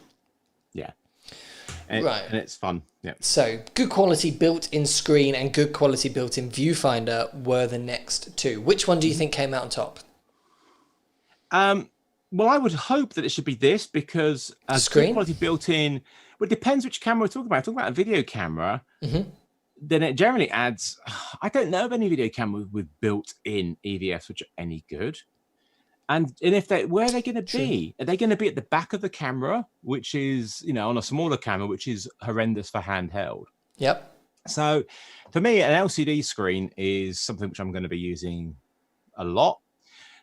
Yeah. And it's fun. Yeah. So good quality built-in screen and good quality built-in viewfinder were the next two. Which one do you think came out on top? Well, I would hope that it should be this because good quality built-in. Well, it depends which camera we're talking about. If we're talking about a video camera, then it generally adds. I don't know of any video camera with built-in EVFs which are any good. And if where are they going to be? Are they going to be at the back of the camera, which is, on a smaller camera, which is horrendous for handheld? Yep. So for me, an LCD screen is something which I'm going to be using a lot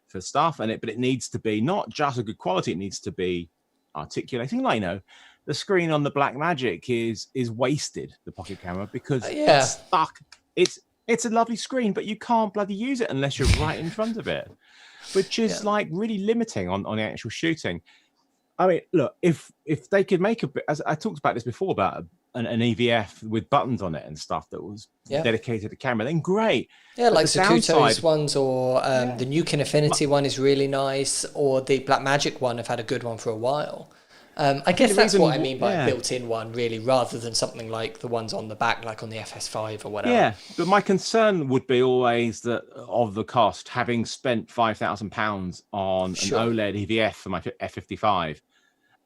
for stuff. But it needs to be not just a good quality. It needs to be articulating. Like, the screen on the Blackmagic is wasted, the pocket camera, because it's stuck. It's a lovely screen, but you can't bloody use it unless you're right in front of it, which is like really limiting on the actual shooting. I mean, look, if they could make as I talked about this before about an EVF with buttons on it and stuff that was dedicated to camera, then great. Yeah, like Zacuto's ones, or the Nukin Affinity one is really nice, or the Blackmagic one. I've had a good one for a while. I guess that's what I mean by a built-in one, really, rather than something like the ones on the back, like on the FS5 or whatever. Yeah, but my concern would be always that of the cost, having spent £5,000 on an OLED EVF for my F55,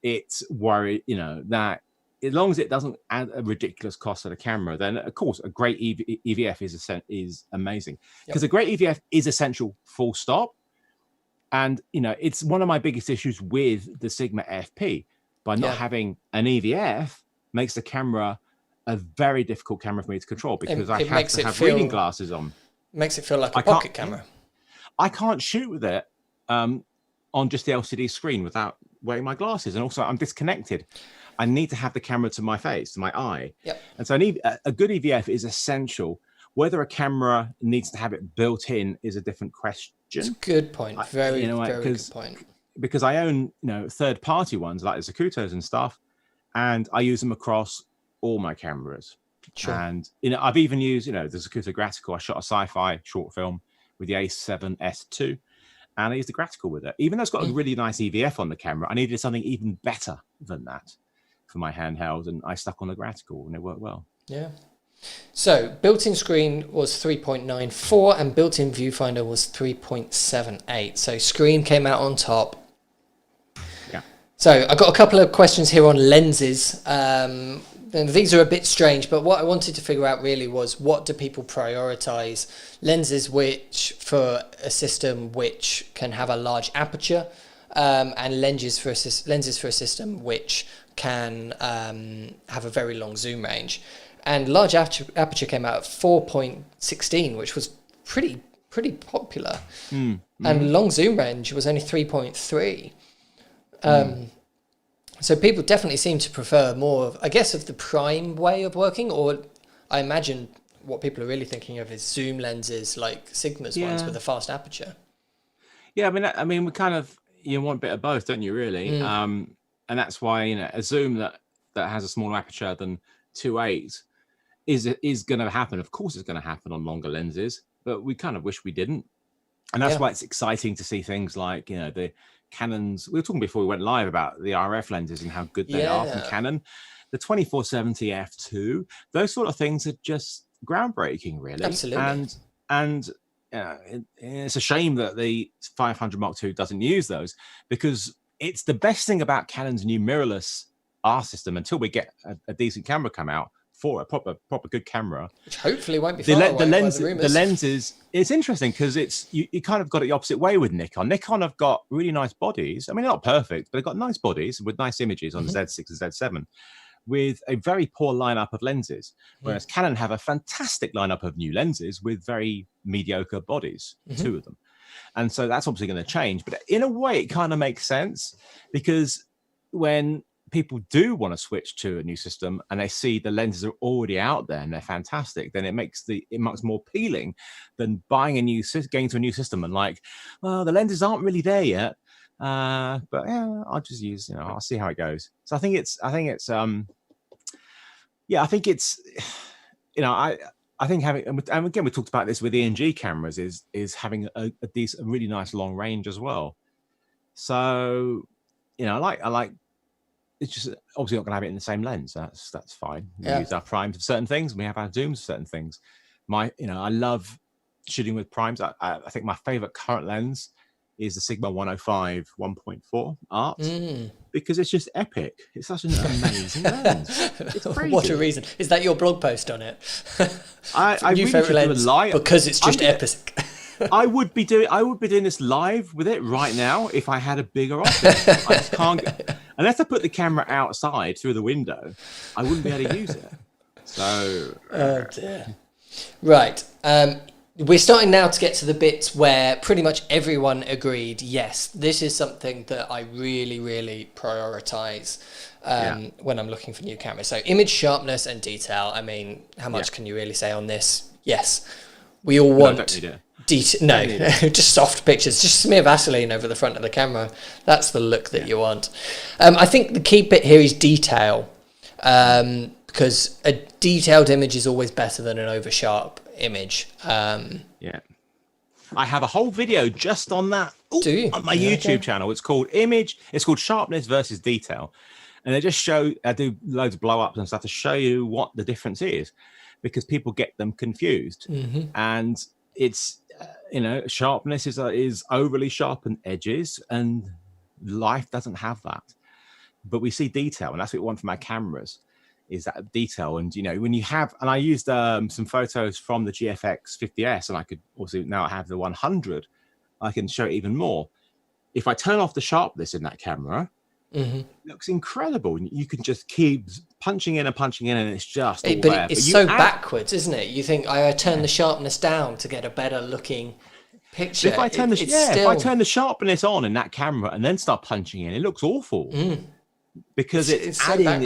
it's worried, that as long as it doesn't add a ridiculous cost to the camera, then of course a great EVF is amazing, because a great EVF is essential, full stop. And it's one of my biggest issues with the Sigma FP. By not having an EVF makes the camera a very difficult camera for me to control, because I have to have reading glasses on. Makes it feel like a pocket camera. I can't shoot with it on just the LCD screen without wearing my glasses, and also I'm disconnected. I need to have the camera to my face, to my eye. Yep. And so a good EVF is essential. Whether a camera needs to have it built in is a different question. It's a good point. Very good point. Because I own, third-party ones like the Zacutos and stuff, and I use them across all my cameras. Sure. And I've even used, the Zacuto Gratical. I shot a sci-fi short film with the A7S2, and I used the Gratical with it. Even though it's got a really nice EVF on the camera, I needed something even better than that for my handheld, and I stuck on the Gratical, and it worked well. Yeah. So built-in screen was 3.94 and built-in viewfinder was 3.78. So screen came out on top. Yeah. So I got a couple of questions here on lenses. And these are a bit strange, but what I wanted to figure out really was, what do people prioritize? Lenses which for a system which can have a large aperture, and lenses for a system which can have a very long zoom range. And large aperture came out at 4.16, which was pretty popular. And long zoom range was only 3.3. So people definitely seem to prefer more of, I guess, of the prime way of working, or I imagine what people are really thinking of is zoom lenses like Sigma's ones with a fast aperture. Yeah, I mean, we kind of, you want a bit of both, don't you, really? And that's why, a zoom that has a smaller aperture than 2.8 is going to happen. Of course, it's going to happen on longer lenses, but we kind of wish we didn't. And that's why it's exciting to see things like, the Canons. We were talking before we went live about the RF lenses and how good they are from Canon. The 2470 f2, those sort of things are just groundbreaking, really. Absolutely. And it's a shame that the 500 Mark II doesn't use those, because it's the best thing about Canon's new mirrorless R system until we get a decent camera come out for a proper good camera, which hopefully won't be far away by the rumors. The lenses, it's interesting because you kind of got it the opposite way with Nikon. Nikon have got really nice bodies. I mean, not perfect, but they've got nice bodies with nice images on the Z6 and Z7 with a very poor lineup of lenses, whereas Canon have a fantastic lineup of new lenses with very mediocre bodies, two of them. And so that's obviously going to change, but in a way it kind of makes sense, because when people do want to switch to a new system and they see the lenses are already out there and they're fantastic, then it makes more appealing than going to a new system and like, well, the lenses aren't really there yet, but yeah, I'll just use, I'll see how it goes. So I think it's I think having, and again we talked about this with ENG cameras, is having a really nice long range as well. So I like. It's just obviously not going to have it in the same lens. That's fine. We use our primes for certain things, and we have our zooms for certain things. I love shooting with primes. I think my favorite current lens is the Sigma 105 1.4 art because it's just epic. It's such an amazing lens. It's crazy. What a reason. Is that your blog post on it? I really should do a live because it's just epic. I would be doing this live with it right now if I had a bigger office. I just can't unless I put the camera outside through the window, I wouldn't be able to use it. So oh dear. Right. We're starting now to get to the bits where pretty much everyone agreed, yes, this is something that I really, really prioritize when I'm looking for new cameras. So image sharpness and detail. I mean, how much can you really say on this? Yes. We all want just soft pictures. Just smear Vaseline over the front of the camera. That's the look that you want. I think the key bit here is detail. Because a detailed image is always better than an over sharp image. I have a whole video just on that on my YouTube channel. It's called Sharpness versus Detail. And I do loads of blow ups and stuff to show you what the difference is, because people get them confused. And it's, sharpness is overly sharpened edges, and life doesn't have that. But we see detail, and that's what we want from our cameras, is that detail. And when you have, and I used some photos from the GFX 50S, and I could also, now I have the 100, I can show it even more. If I turn off the sharpness in that camera, it looks incredible. You can just keep punching in, and it's just all there. It's so backwards, isn't it? You think I turn the sharpness down to get a better looking picture. If I turn the sharpness on in that camera and then start punching in, it looks awful because it's adding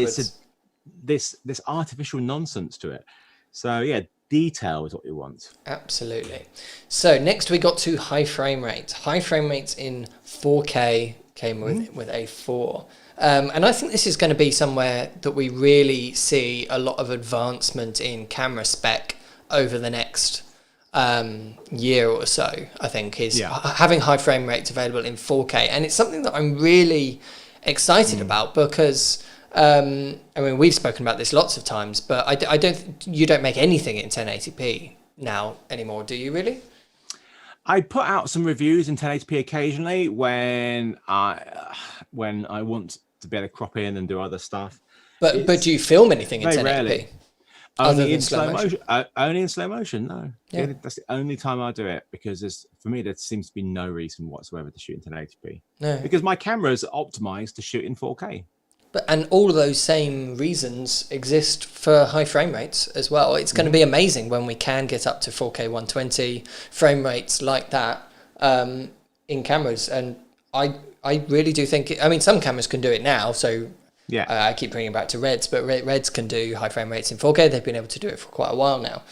this artificial nonsense to it. So detail is what you want. Absolutely. So next we got to high frame rates. High frame rates in 4K came with A4. And I think this is going to be somewhere that we really see a lot of advancement in camera spec over the next year or so, I think, is having high frame rates available in 4K. And it's something that I'm really excited about because we've spoken about this lots of times, but you don't make anything in 1080p now anymore, do you really? I put out some reviews in 1080p occasionally when I want to be able to crop in and do other stuff. But do you film anything in 1080p? Rarely. Only in slow motion. Only in slow motion. No, that's the only time I do it, because for me there seems to be no reason whatsoever to shoot in 1080p. No, because my camera is optimized to shoot in 4K. And all of those same reasons exist for high frame rates as well. It's going to be amazing when we can get up to 4K 120 frame rates like that in cameras. And I really do think, some cameras can do it now. So I keep bringing it back to Reds, but Reds can do high frame rates in 4K. They've been able to do it for quite a while now.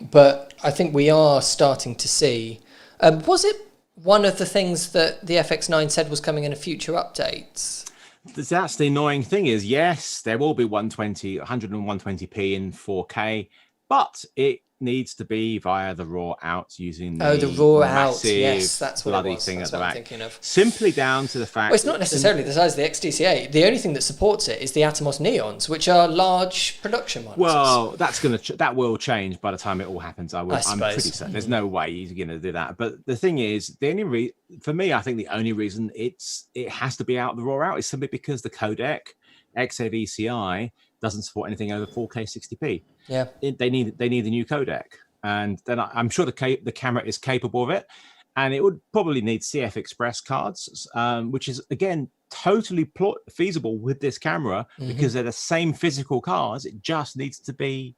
But I think we are starting to see, was it one of the things that the FX9 said was coming in a future updates? That's the annoying thing is, yes, there will be 100 and 120p in 4K, but it needs to be via the RAW out using the RAW out. Yes, that's what bloody it was. Thing that's at the what back. I'm thinking of. Simply down to the fact. Well, it's not necessarily the size of the XDCA. The only thing that supports it is the Atomos Neons, which are large production monitors. Well, that will change by the time it all happens. I'm pretty certain. There's no way you're going to do that. But the thing is, for me, I think the only reason it has to be out the RAW out is simply because the codec XAVCI doesn't support anything over 4K 60p. Yeah, they need a new codec. And then I'm sure the camera is capable of it, and it would probably need CF Express cards, which is again totally feasible with this camera because they're the same physical cards. It just needs to be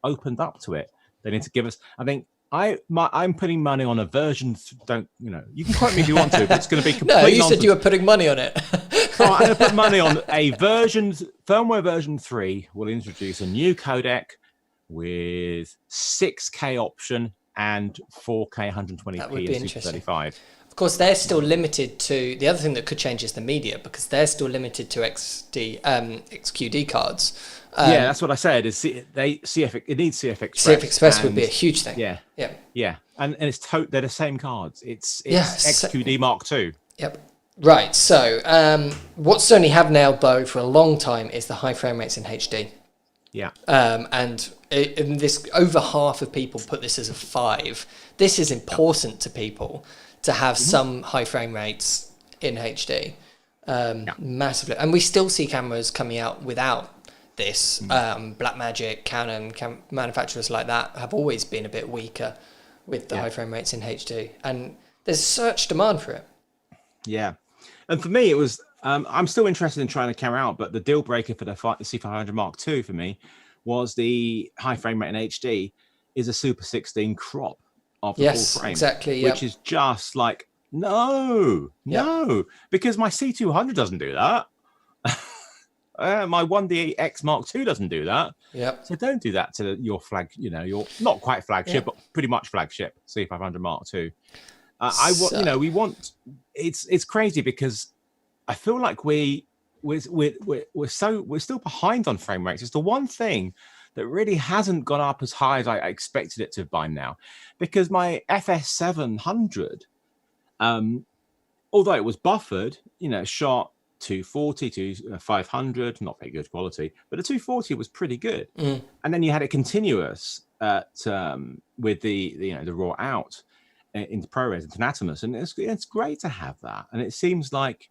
opened up to it. They need to give us. I think I'm putting money on a version. You can quote me if you want to, but it's going to be complete No, you nonsense. said you were putting money on it. I'm going to put money on firmware version 3 will introduce a new codec with 6K option and 4K 120p that would be and Super 35. Of course, they're still limited to the other thing that could change is the media, because they're still limited to XQD cards. That's what I said. It needs CF Express. CF Express would be a huge thing. Yeah, and they're the same cards. It's XQD Mark II. Yep. Right. So what Sony have now, though, for a long time is the high frame rates in HD. Yeah. And this over half of people put this as a 5. This is important to people to have some high frame rates in HD, massively. And we still see cameras coming out without this. Blackmagic, Canon, manufacturers like that have always been a bit weaker with the high frame rates in HD, and there's such demand for it. Yeah, and for me, it was. I'm still interested in trying the camera out, but the deal breaker for the C500 Mark II for me was the high frame rate in HD is a Super 16 crop of the full frame, exactly, which is just like no, because my C200 doesn't do that. My 1DX Mark II doesn't do that. So don't do that to your your not quite flagship, but pretty much flagship C500 Mark II. We want. It's crazy because I feel like we're still behind on frame rates. It's the one thing that really hasn't gone up as high as I expected it to by now, because my FS700, although it was buffered, shot 240 to 500, not very good quality, but the 240 was pretty good. And then you had it continuous with the raw out into ProRes, into Anatomus, and it's great to have that. And it seems like,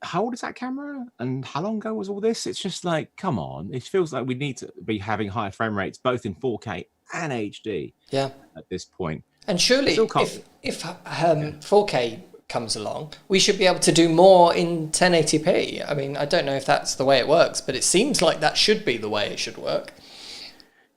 how old is that camera and how long ago was all this? It's just like, come on, it feels like we need to be having higher frame rates both in 4K and HD at this point. And surely if 4K comes along, we should be able to do more in 1080p. I mean, I don't know if that's the way it works, but it seems like that should be the way it should work.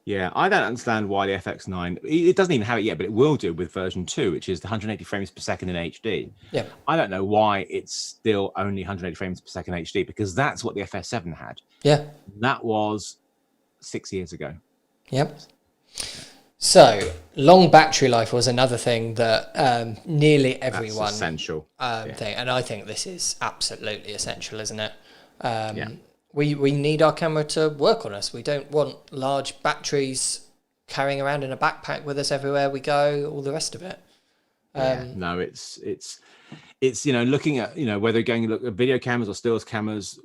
Yeah, I don't understand why the FX9, it doesn't even have it yet, but it will do with version 2, which is the 180 frames per second in HD. Yeah. I don't know why it's still only 180 frames per second HD, because that's what the FS7 had. Yeah. That was 6 years ago. Yep. So, long battery life was another thing that nearly everyone... That's essential. Thing, and I think this is absolutely essential, isn't it? We need our camera to work on us. We don't want large batteries carrying around in a backpack with us everywhere we go, all the rest of it. No, it's looking at, whether going to look at video cameras or stills cameras.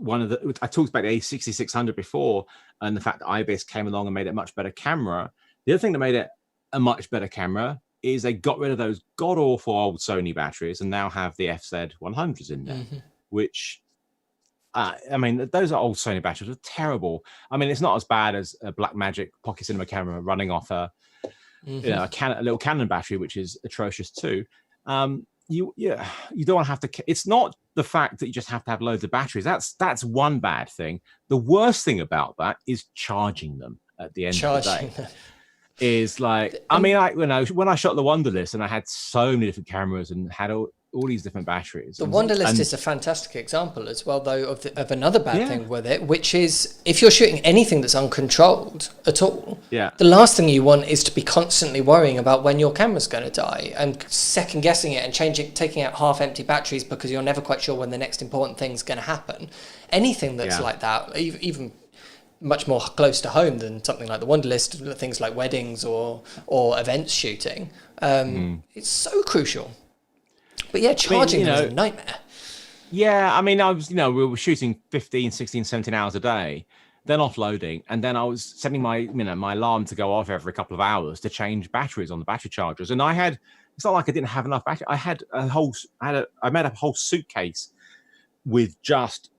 I talked about the A6600 before, and the fact that IBIS came along and made it a much better camera. The other thing that made it a much better camera is they got rid of those god-awful old Sony batteries and now have the FZ100s in there, which... I mean, those are old Sony batteries. Are terrible. I mean, it's not as bad as a Blackmagic Pocket Cinema camera running off a little Canon battery, which is atrocious too. You don't want to have to. It's not the fact that you just have to have loads of batteries. That's one bad thing. The worst thing about that is charging them at the end of the day. Is like, I mean, when I shot the Wonderlist and I had so many different cameras and had all these different batteries. The Wonderlist is a fantastic example as well, though, of another bad thing with it, which is if you're shooting anything that's uncontrolled at all, the last thing you want is to be constantly worrying about when your camera's going to die and second guessing it and taking out half empty batteries because you're never quite sure when the next important thing's going to happen. Anything that's like that, even much more close to home than something like the Wonderlist, things like weddings or events shooting, it's so crucial. But charging is a nightmare. Yeah, I mean, we were shooting 15, 16, 17 hours a day, then offloading, and then I was setting my alarm to go off every couple of hours to change batteries on the battery chargers. And it's not like I didn't have enough battery. I made a whole suitcase with just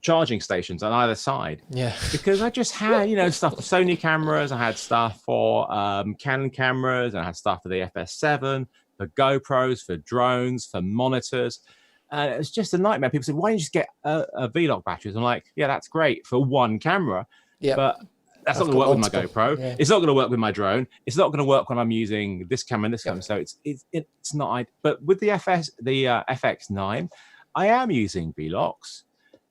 charging stations on either side. Yeah. Because I just had, stuff for Sony cameras, I had stuff for Canon cameras, and I had stuff for the FS7, for GoPros, for drones, for monitors. It's just a nightmare. People say, why don't you just get a V-Lock batteries? I'm like, yeah, that's great for one camera. Yeah. But that's not going to work with my GoPro. Yeah. It's not going to work with my drone. It's not going to work when I'm using this camera and this camera. So it's not. But with the FX9, I am using V-Locks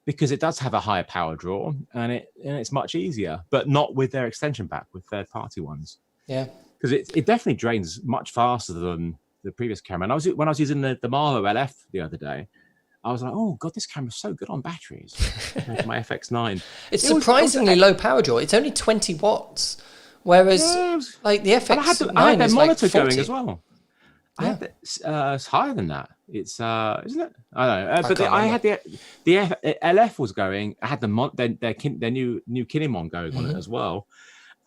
because it does have a higher power draw and it's much easier, but not with their extension pack, with third-party ones. Yeah. Because it definitely drains much faster than the previous camera. And when I was using the Marlow LF the other day, I was like, oh god, this camera's so good on batteries. My FX9. It's surprisingly low power draw. It's only 20 watts, whereas like the FX9 I had that monitor like 40. going as well. Yeah. It's higher than that. It's isn't it? I don't know. But I had the LF was going. I had their new Kinemon going on it as well,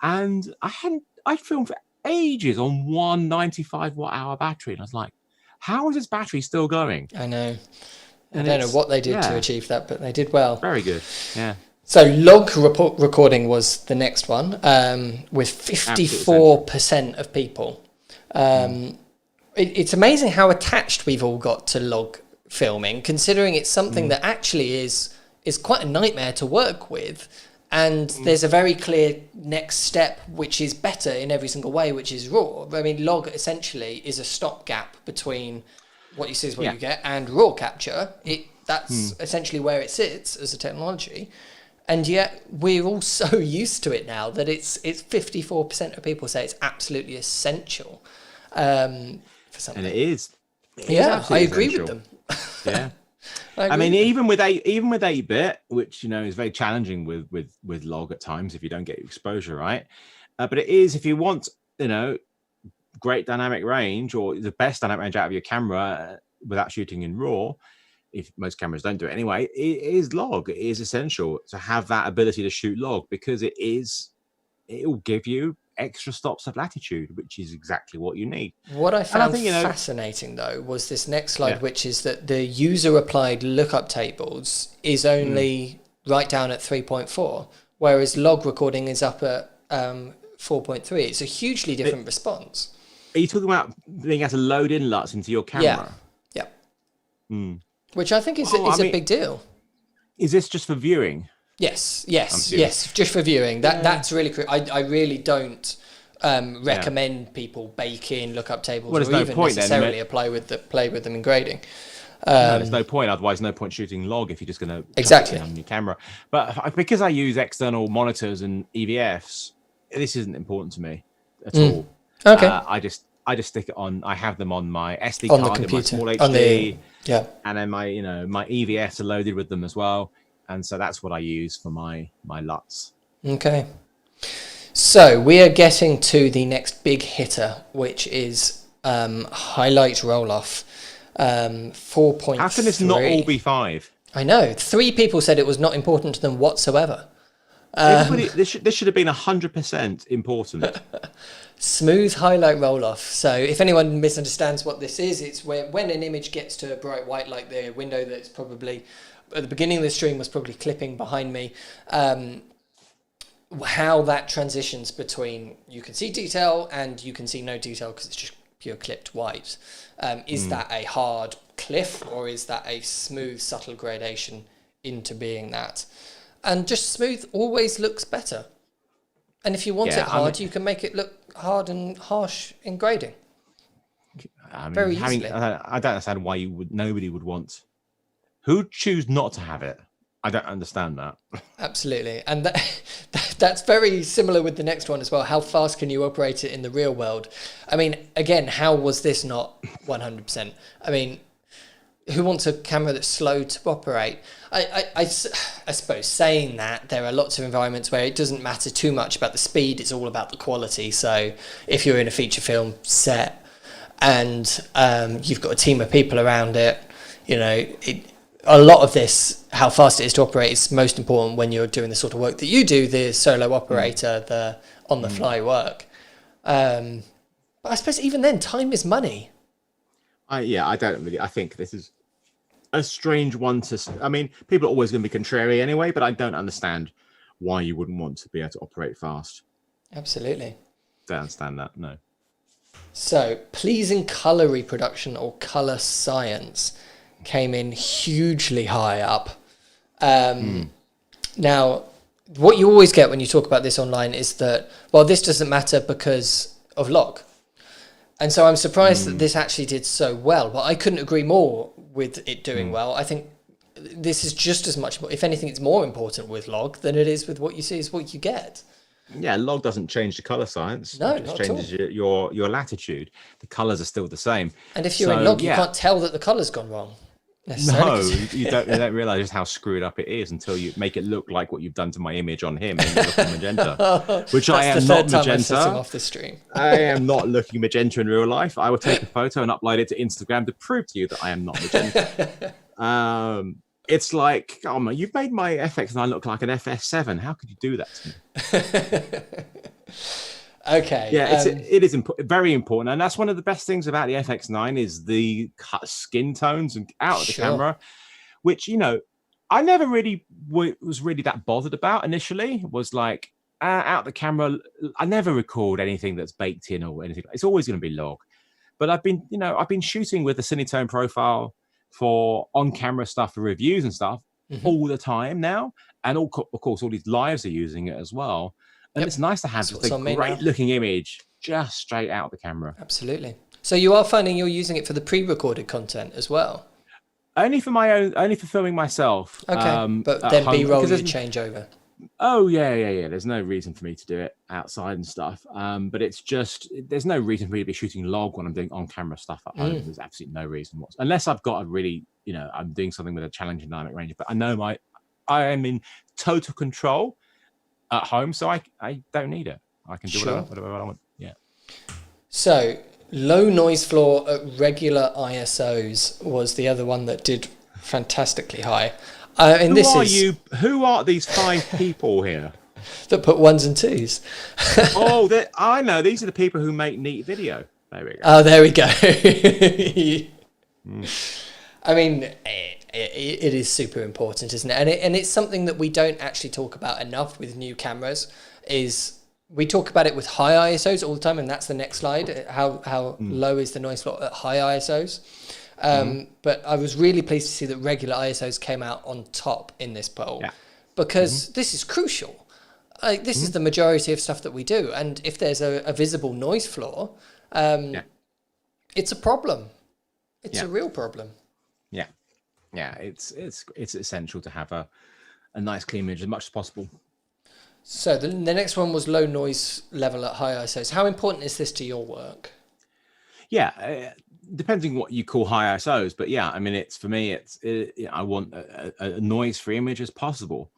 and I filmed for ages on one 95 watt hour battery, and I was like, how is this battery still going? I know. I And don't know what they did to achieve that, but they did well. Very good. Yeah. So log recording was the next one, with 54% of people. It's amazing how attached we've all got to log filming, considering it's something that actually is quite a nightmare to work with. And there's a very clear next step, which is better in every single way, which is raw. I mean, log essentially is a stopgap between what you see is what you get and raw capture. That's essentially where it sits as a technology. And yet we're all so used to it now that it's 54% of people say it's absolutely essential for something. And it is. I agree with them. Yeah. I mean, even with 8-bit, which is very challenging with log at times if you don't get exposure right. But it is, if you want great dynamic range or the best dynamic range out of your camera without shooting in RAW, if most cameras don't do it anyway, it is log. It is essential to have that ability to shoot log because it will give you extra stops of latitude, which is exactly what you need. What I found fascinating though was this next slide, which is that the user applied lookup tables is only right down at 3.4, whereas log recording is up at 4.3. It's a hugely different response. Are you talking about being able to load in LUTs into your camera? Yeah. Which I think is a big deal. Is this just for viewing? Yes, just for viewing. That's really cool. I really don't recommend people bake in lookup tables or even necessarily play with them in grading. There's no point. Otherwise, no point shooting log if you're just going to exactly on your camera. But because I use external monitors and EVFs, this isn't important to me at all. Okay. I just stick it on. I have them on my SD on card, the computer, in my small HD, and then my EVFs are loaded with them as well. And so that's what I use for my LUTs. Okay. So we are getting to the next big hitter, which is highlight roll-off, 4.3. How can this not all be 5? I know. 3 people said it was not important to them whatsoever. This should have been 100% important. Smooth highlight roll-off. So if anyone misunderstands what this is, it's when an image gets to a bright white, like the window that's probably at the beginning of the stream was probably clipping behind me, how that transitions between you can see detail and you can see no detail because it's just pure clipped white. Is that a hard cliff or is that a smooth, subtle gradation into being that? And just smooth always looks better. And if you want it hard, you can make it look hard and harsh in grading. Very easily. I don't understand why nobody would want. Who'd choose not to have it? I don't understand that. Absolutely. And that's very similar with the next one as well. How fast can you operate it in the real world? I mean, again, how was this not 100%? I mean, who wants a camera that's slow to operate? I suppose saying that, there are lots of environments where it doesn't matter too much about the speed. It's all about the quality. So if you're in a feature film set and you've got a team of people around it, a lot of this, how fast it is to operate, is most important when you're doing the sort of work that you do, the solo operator, the on-the-fly work. But I suppose even then, time is money. I think this is a strange one to... I mean, people are always going to be contrary anyway, but I don't understand why you wouldn't want to be able to operate fast. Absolutely. Don't understand that, no. So, pleasing colour reproduction or colour science came in hugely high up. Now, what you always get when you talk about this online is that, well, this doesn't matter because of log. And so I'm surprised that this actually did so well. But I couldn't agree more with it doing well. I think this is just as much, if anything, it's more important with log than it is with what you see is what you get. Yeah, log doesn't change the color science. No, it just changes your latitude. The colors are still the same. And if you're in log, you can't tell that the color's gone wrong. No, you don't realize just how screwed up it is until you make it look like what you've done to my image on him and looking magenta, which I am not magenta. Off the stream. I am not looking magenta in real life. I will take a photo and upload it to Instagram to prove to you that I am not magenta. It's like, oh man, you've made my FX9 look like an FS7. How could you do that to Okay. Yeah, it is very important, and that's one of the best things about the FX9 is the cut skin tones and out of the camera, which I never really was really that bothered about initially. Was like out the camera, I never record anything that's baked in or anything. It's always going to be log. But I've been shooting with a Cinetone profile for on-camera stuff for reviews and stuff all the time now, and of course all these lives are using it as well. And it's nice to have just a great looking image just straight out of the camera. Absolutely. So you are finding you're using it for the pre-recorded content as well? Only for my own, only for filming myself. Okay, but then B-roll you change over. Oh yeah. There's no reason for me to do it outside and stuff. But it's just there's no reason for me to be shooting log when I'm doing on-camera stuff at home. There's absolutely no reason unless I've got a really, I'm doing something with a challenging dynamic range. But I know I am in total control at home, so I don't need it. I can do whatever I want. Yeah. So low noise floor at regular ISOs was the other one that did fantastically high. Who are these 5 people here that put 1s and 2s? I know. These are the people who make neat video. There we go. Oh, there we go. I mean, it is super important, isn't it? And it's something that we don't actually talk about enough with new cameras. We talk about it with high ISOs all the time, and that's the next slide. How low is the noise floor at high ISOs? But I was really pleased to see that regular ISOs came out on top in this poll, because this is crucial. This is the majority of stuff that we do, and if there's a visible noise floor, it's a problem. It's a real problem. Yeah, it's essential to have a nice clean image as much as possible. So the next one was low noise level at high ISOs. How important is this to your work? Yeah, depending what you call high ISOs, but yeah, I mean, for me, I want a noise-free image as possible,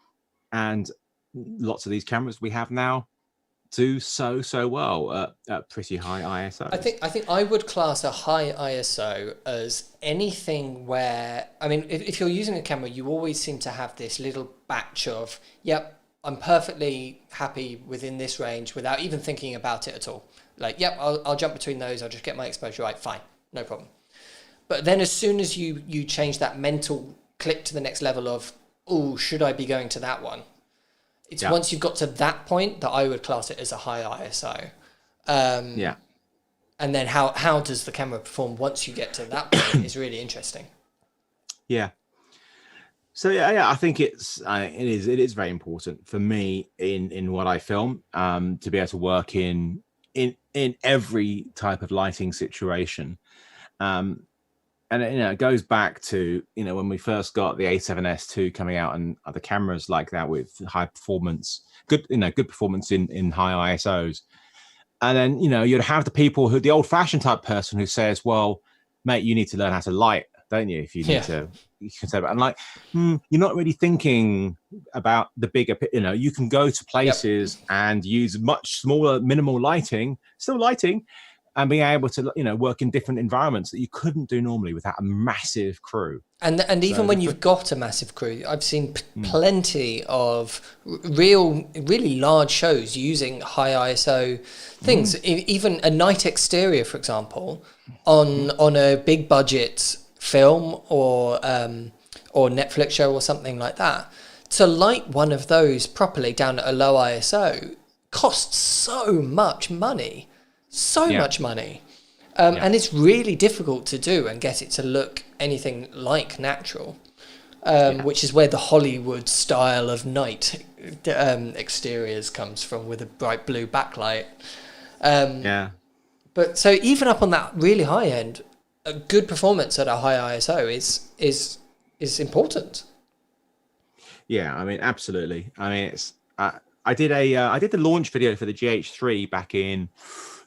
and lots of these cameras we have now do so well at pretty high ISO. I think I would class a high ISO as anything where, I mean, if you're using a camera, you always seem to have this little batch of, I'm perfectly happy within this range without even thinking about it at all. Like, I'll jump between those. I'll just get my exposure right. Fine, no problem. But then as soon as you change that mental click to the next level of, should I be going to that one? It's once you've got to that point that I would class it as a high ISO. And then how does the camera perform once you get to that point is really interesting. Yeah. So I think it is very important for me in what I film to be able to work in every type of lighting situation. And it goes back to when we first got the A7S II coming out and other cameras like that with high performance, good performance in high ISOs, and then you'd have the old-fashioned type person who says, "Well, mate, you need to learn how to light, don't you? If you need to." You can say about, and like, you're not really thinking about the bigger. You can go to places and use much smaller, minimal lighting, still lighting. And being able to, work in different environments that you couldn't do normally without a massive crew. And even when you've got a massive crew, I've seen plenty of really large shows using high ISO things. Even a night exterior, for example, on a big budget film or Netflix show or something like that. To light one of those properly down at a low ISO costs so much money. Much money. And it's really difficult to do and get it to look anything like natural, which is where the Hollywood style of night exteriors comes from, with a bright blue backlight. But so even up on that really high end, a good performance at a high ISO is important. Yeah, I mean, absolutely. I mean, I did the launch video for the GH3 back in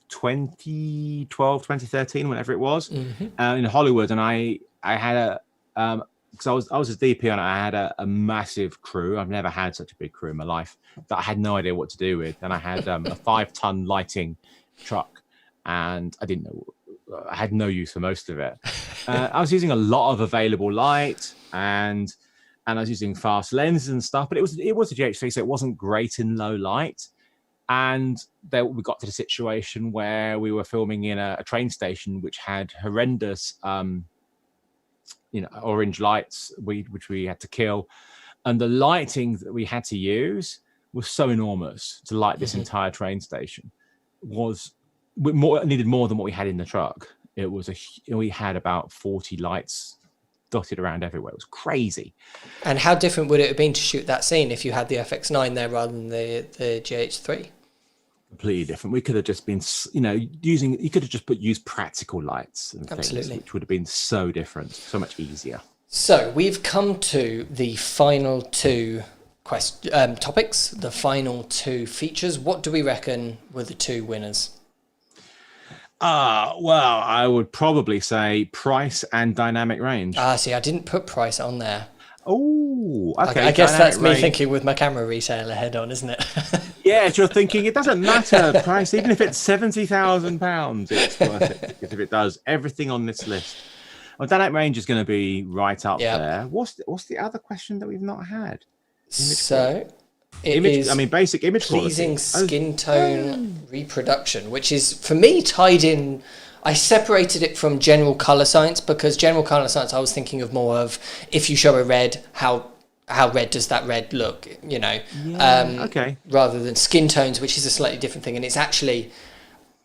2012, 2013, whenever it was, in Hollywood, and I had because I was a DP on it. I had a massive crew. I've never had such a big crew in my life that I had no idea what to do with, and I had a 5-ton lighting truck, and I had no use for most of it. I was using a lot of available light, and I was using fast lenses and stuff, but it was a GH3, so it wasn't great in low light. And then we got to the situation where we were filming in a train station, which had horrendous, orange lights, which we had to kill. And the lighting that we had to use was so enormous to light this entire train station. Needed more than what we had in the truck. We had about 40 lights dotted around everywhere. It was crazy. And how different would it have been to shoot that scene if you had the FX9 there rather than the GH3? Completely different. We could have just been, you could have just used practical lights and things, which would have been so different, so much easier. So we've come to the final two topics, the final two features. What do we reckon were the two winners? Well, I would probably say price and dynamic range. See, I didn't put price on there. Oh, okay. I guess that's me thinking with my camera retailer head on, isn't it? Yeah, you're thinking it doesn't matter price, even if it's £70,000, it's worth it. Because if it does, everything on this list. Well, dynamic range is going to be right up there. What's the other question that we've not had? Basic image pleasing quality. Skin tone reproduction, which is for me tied in. I separated it from general color science because general color science I was thinking of more of if you show a red, how red does that red look, rather than skin tones, which is a slightly different thing. And it's actually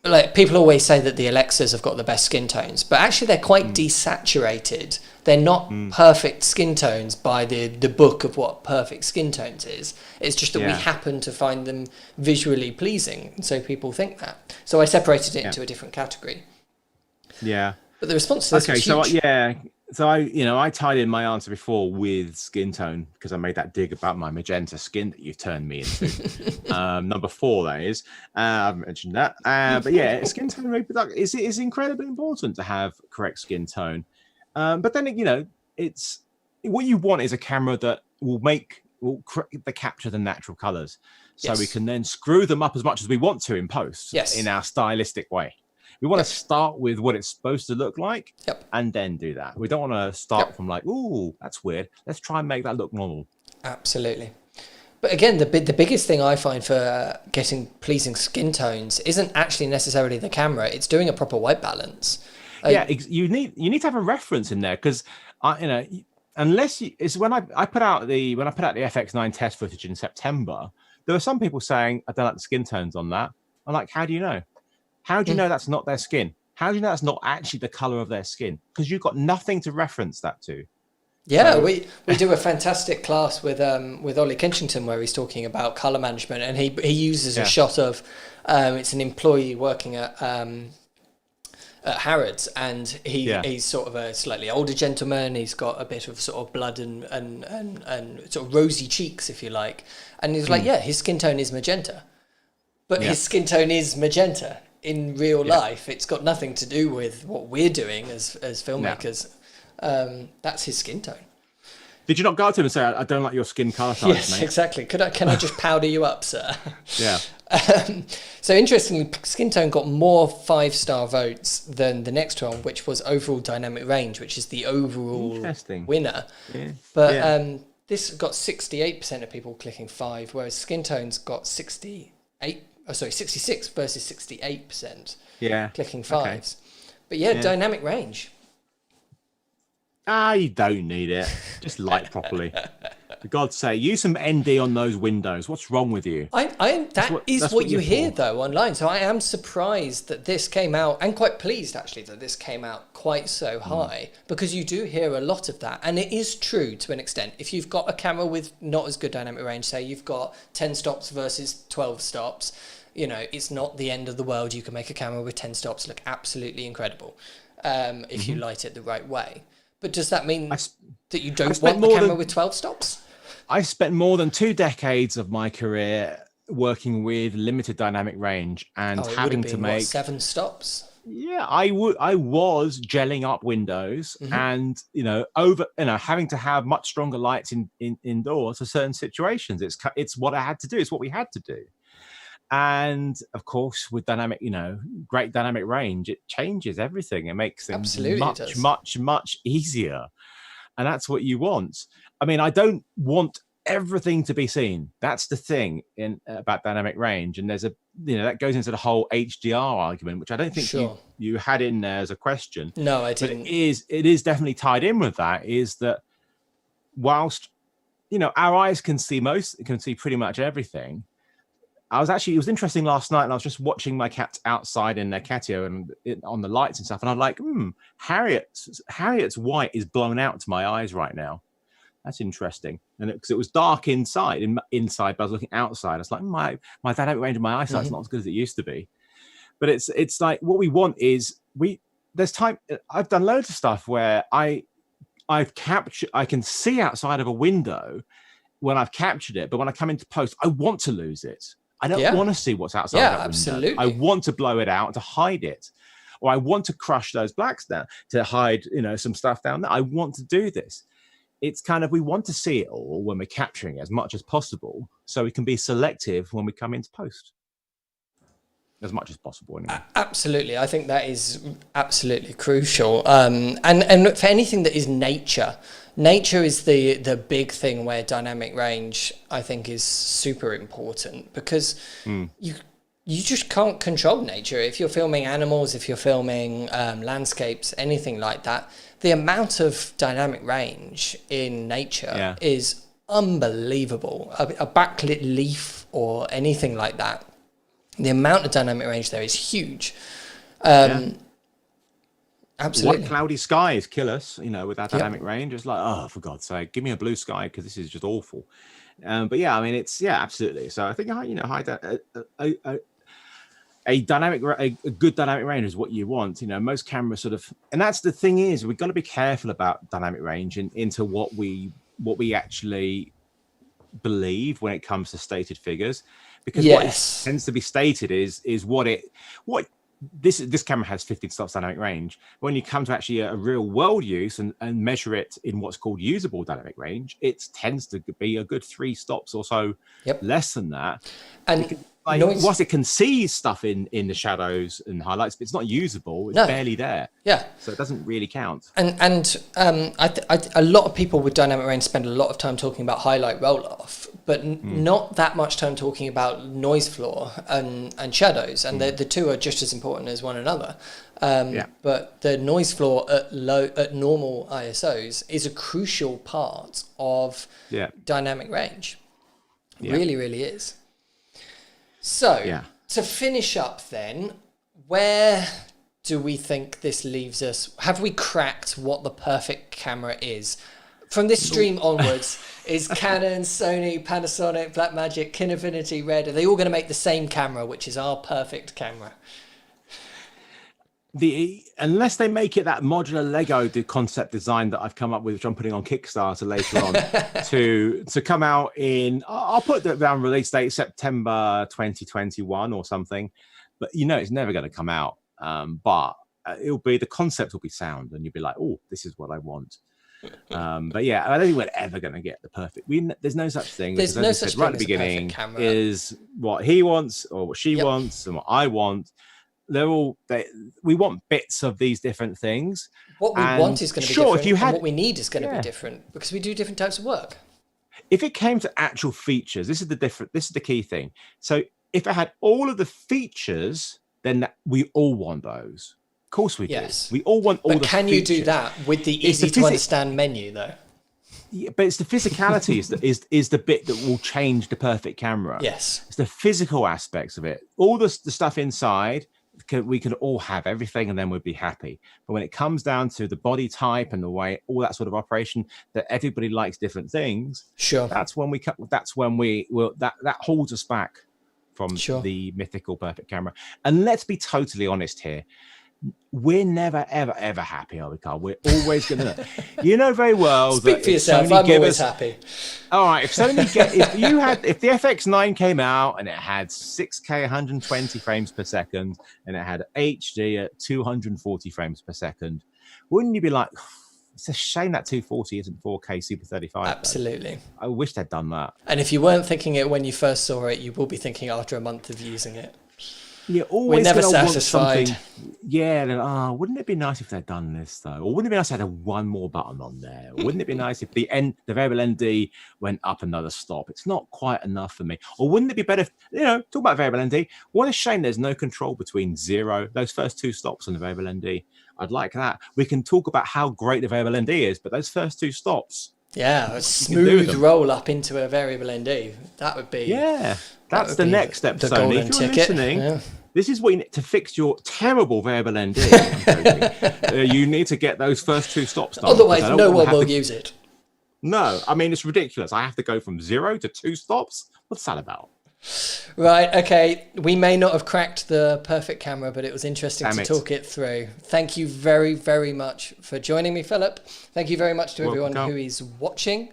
like people always say that the Alexas have got the best skin tones, but actually they're quite desaturated. They're not perfect skin tones by the book of what perfect skin tones is. It's just that we happen to find them visually pleasing, and so people think that. So I separated it into a different category. Yeah. But the response to this was huge. So I tied in my answer before with skin tone because I made that dig about my magenta skin that you've turned me into. Number 4, that is. I've mentioned that. But yeah, skin tone reproduction is incredibly important to have correct skin tone. But then it's what you want is a camera that will capture the natural colors, so we can then screw them up as much as we want to in post in our stylistic way. We want to start with what it's supposed to look like and then do that. We don't want to start from like, ooh, that's weird. Let's try and make that look normal. Absolutely. But again, the biggest thing I find for getting pleasing skin tones isn't actually necessarily the camera. It's doing a proper white balance. You need to have a reference in there because unless it's when I put out the FX9 test footage in September, there were some people saying I don't like the skin tones on that. I'm like, how do you know? How do you know that's not their skin? How do you know that's not actually the color of their skin? Because you've got nothing to reference that to. Yeah, so we do a fantastic class with Ollie Kinchington where he's talking about color management, and he uses a shot of it's an employee working at Harrods, and he's sort of a slightly older gentleman. He's got a bit of sort of blood and sort of rosy cheeks, if you like. And he's like, his skin tone is magenta, but his skin tone is magenta. In real life, it's got nothing to do with what we're doing as filmmakers. That's his skin tone. Did you not go up to him and say, I don't like your skin colour type, Yes, mate? Exactly. Can I just powder you up, sir? Yeah. So interestingly, skin tone got more 5-star votes than the next one, which was overall dynamic range, which is the overall winner. Yeah. But this got 68% of people clicking 5, whereas skin tones got 66 versus 68% clicking 5s. Okay. But dynamic range. You don't need it. Just light properly. For God's sake, use some ND on those windows. What's wrong with you? That is what you hear though online. So I am surprised that this came out, and quite pleased actually that this came out quite so high, because you do hear a lot of that, and it is true to an extent. If you've got a camera with not as good dynamic range, say you've got 10 stops versus 12 stops, it's not the end of the world. You can make a camera with 10 stops look absolutely incredible if you light it the right way. But does that mean that you don't want the camera with 12 stops? I spent more than 2 decades of my career working with limited dynamic range and having to make 7 stops. Yeah, I was gelling up windows and having to have much stronger lights indoors for certain situations. It's what I had to do. It's what we had to do. And of course, with dynamic, great dynamic range, it changes everything. It makes things much easier. And that's what you want. I mean, I don't want everything to be seen. That's the thing about dynamic range. And there's that goes into the whole HDR argument, which I don't think you had in there as a question. No, I didn't. But it is definitely tied in with that, is that whilst, our eyes can see pretty much everything. It was interesting last night, and I was just watching my cats outside in their catio and on the lights and stuff. And I'm like, Harriet's white is blown out to my eyes right now. That's interesting. And because it was dark inside, but I was looking outside. I was like, my dynamic range of my eyesight's not as good as it used to be. But it's like, what we want is there's time. I've done loads of stuff where I can see outside of a window when I've captured it, but when I come into post, I want to lose it. I don't want to see what's outside that window. Absolutely. I want to blow it out to hide it. Or I want to crush those blacks down to hide, some stuff down there. I want to do this. It's kind of, we want to see it all when we're capturing it as much as possible, so we can be selective when we come into post. As much as possible, anyway. Absolutely. I think that is absolutely crucial. And for anything that is nature is the big thing where dynamic range, I think, is super important, because you just can't control nature. If you're filming animals, if you're filming landscapes, anything like that, the amount of dynamic range in nature is unbelievable. A backlit leaf or anything like that, the amount of dynamic range there is huge. Absolutely. White cloudy skies kill us, with that dynamic range. It's like, oh, for God's sake, give me a blue sky, because this is just awful. But yeah, I mean, absolutely. So I think, a good dynamic range is what you want. Most cameras sort of, and that's the thing, is we've got to be careful about dynamic range and into what we actually believe when it comes to stated figures, because what tends to be stated is what this camera has 15 stops dynamic range. When you come to actually a real world use and measure it in what's called usable dynamic range, it tends to be a good 3 stops or so less than that. And whilst it can see stuff in the shadows and highlights, but it's not usable. It's barely there. Yeah. So it doesn't really count. And a lot of people with dynamic range spend a lot of time talking about highlight roll-off, but not that much time talking about noise floor and shadows. And the two are just as important as one another. But the noise floor at normal ISOs is a crucial part of dynamic range. Really, really is. So, to finish up then, where do we think this leaves us? Have we cracked what the perfect camera is? From this stream onwards, is Canon, Sony, Panasonic, Blackmagic, Kinefinity, Red, are they all going to make the same camera, which is our perfect camera? Unless they make it that modular Lego concept design that I've come up with, which I'm putting on Kickstarter later on, to come out in, I'll put the around release date September 2021 or something, but it's never going to come out. But the concept will be sound, and you'll be like, oh, this is what I want. But yeah, I don't think we're ever going to get the perfect. There's no such thing. There's no such thing right at the beginning is what he wants or what she wants and what I want. We want bits of these different things. What we want is going to be different, and what we need is going to be different, because we do different types of work. If it came to actual features, this is the key thing. So if it had all of the features, then we all want those. Of course we do. We all want all the features. But can you do that with the easy to understand menu though? Yeah, but it's the physicality is the bit that will change the perfect camera. Yes. It's the physical aspects of it. All the stuff inside, we could all have everything and then we'd be happy. But when it comes down to the body type and the way, all that sort of operation, that everybody likes different things. Sure. That holds us back from the mythical perfect camera. And let's be totally honest here. We're never, ever, ever happy, are we, Carl? We're always going to, very well. Speak for yourself. I'm always happy. All right. If the FX9 came out and it had 6K 120 frames per second and it had HD at 240 frames per second, wouldn't you be like, it's a shame that 240 isn't 4K Super 35. Absolutely. Though. I wish they'd done that. And if you weren't thinking it when you first saw it, you will be thinking after a month of using it. You're We're always never gonna want satisfied. something. Yeah, then, wouldn't it be nice if they'd done this though? Or wouldn't it be nice to have one more button on there? Or wouldn't it be nice if the variable ND went up another stop? It's not quite enough for me. Or wouldn't it be better if, talk about variable ND. What a shame there's no control between 0, those first 2 stops on the variable ND. I'd like that. We can talk about how great the variable ND is, but those first 2 stops. Yeah, a smooth roll up into a variable ND. That would be. Yeah, that's the next step, the Sony. golden If you're ticket. listening, this is what you need to fix your terrible variable ND. You need to get those first 2 stops done. Otherwise, no one will use it. No, I mean, it's ridiculous. I have to go from 0 to 2 stops. What's that about? Right, okay. We may not have cracked the perfect camera, but it was interesting to talk it through. Thank you very, very much for joining me, Philip. Thank you very much to everyone who is watching.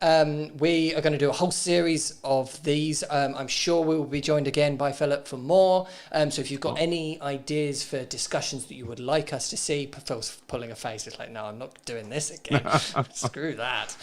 We are going to do a whole series of these. I'm sure we will be joined again by Philip for more. So if you've got any ideas for discussions that you would like us to see, Phil's pulling a face. It's like, no, I'm not doing this again. Screw that.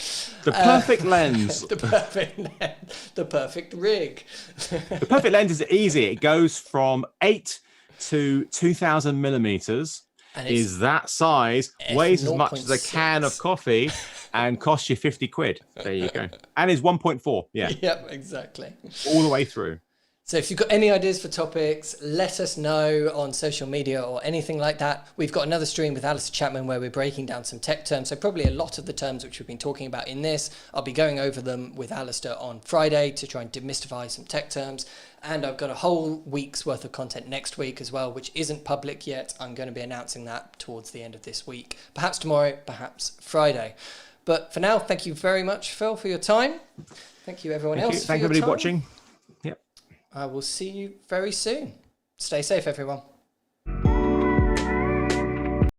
The perfect lens. The perfect lens. The perfect rig. The perfect lens is easy. It goes from 8 to 2,000 millimeters. Is that size, weighs as much as a can of coffee, and costs you 50 quid. There you go. And is 1.4. Yeah. Yep, exactly. All the way through. So if you've got any ideas for topics, let us know on social media or anything like that. We've got another stream with Alistair Chapman where we're breaking down some tech terms. So probably a lot of the terms which we've been talking about in this, I'll be going over them with Alistair on Friday to try and demystify some tech terms. And I've got a whole week's worth of content next week as well, which isn't public yet. I'm going to be announcing that towards the end of this week. Perhaps tomorrow, perhaps Friday. But for now, thank you very much, Phil, for your time. Thank you, everyone else. Thank you, everybody watching. I will see you very soon. Stay safe, everyone.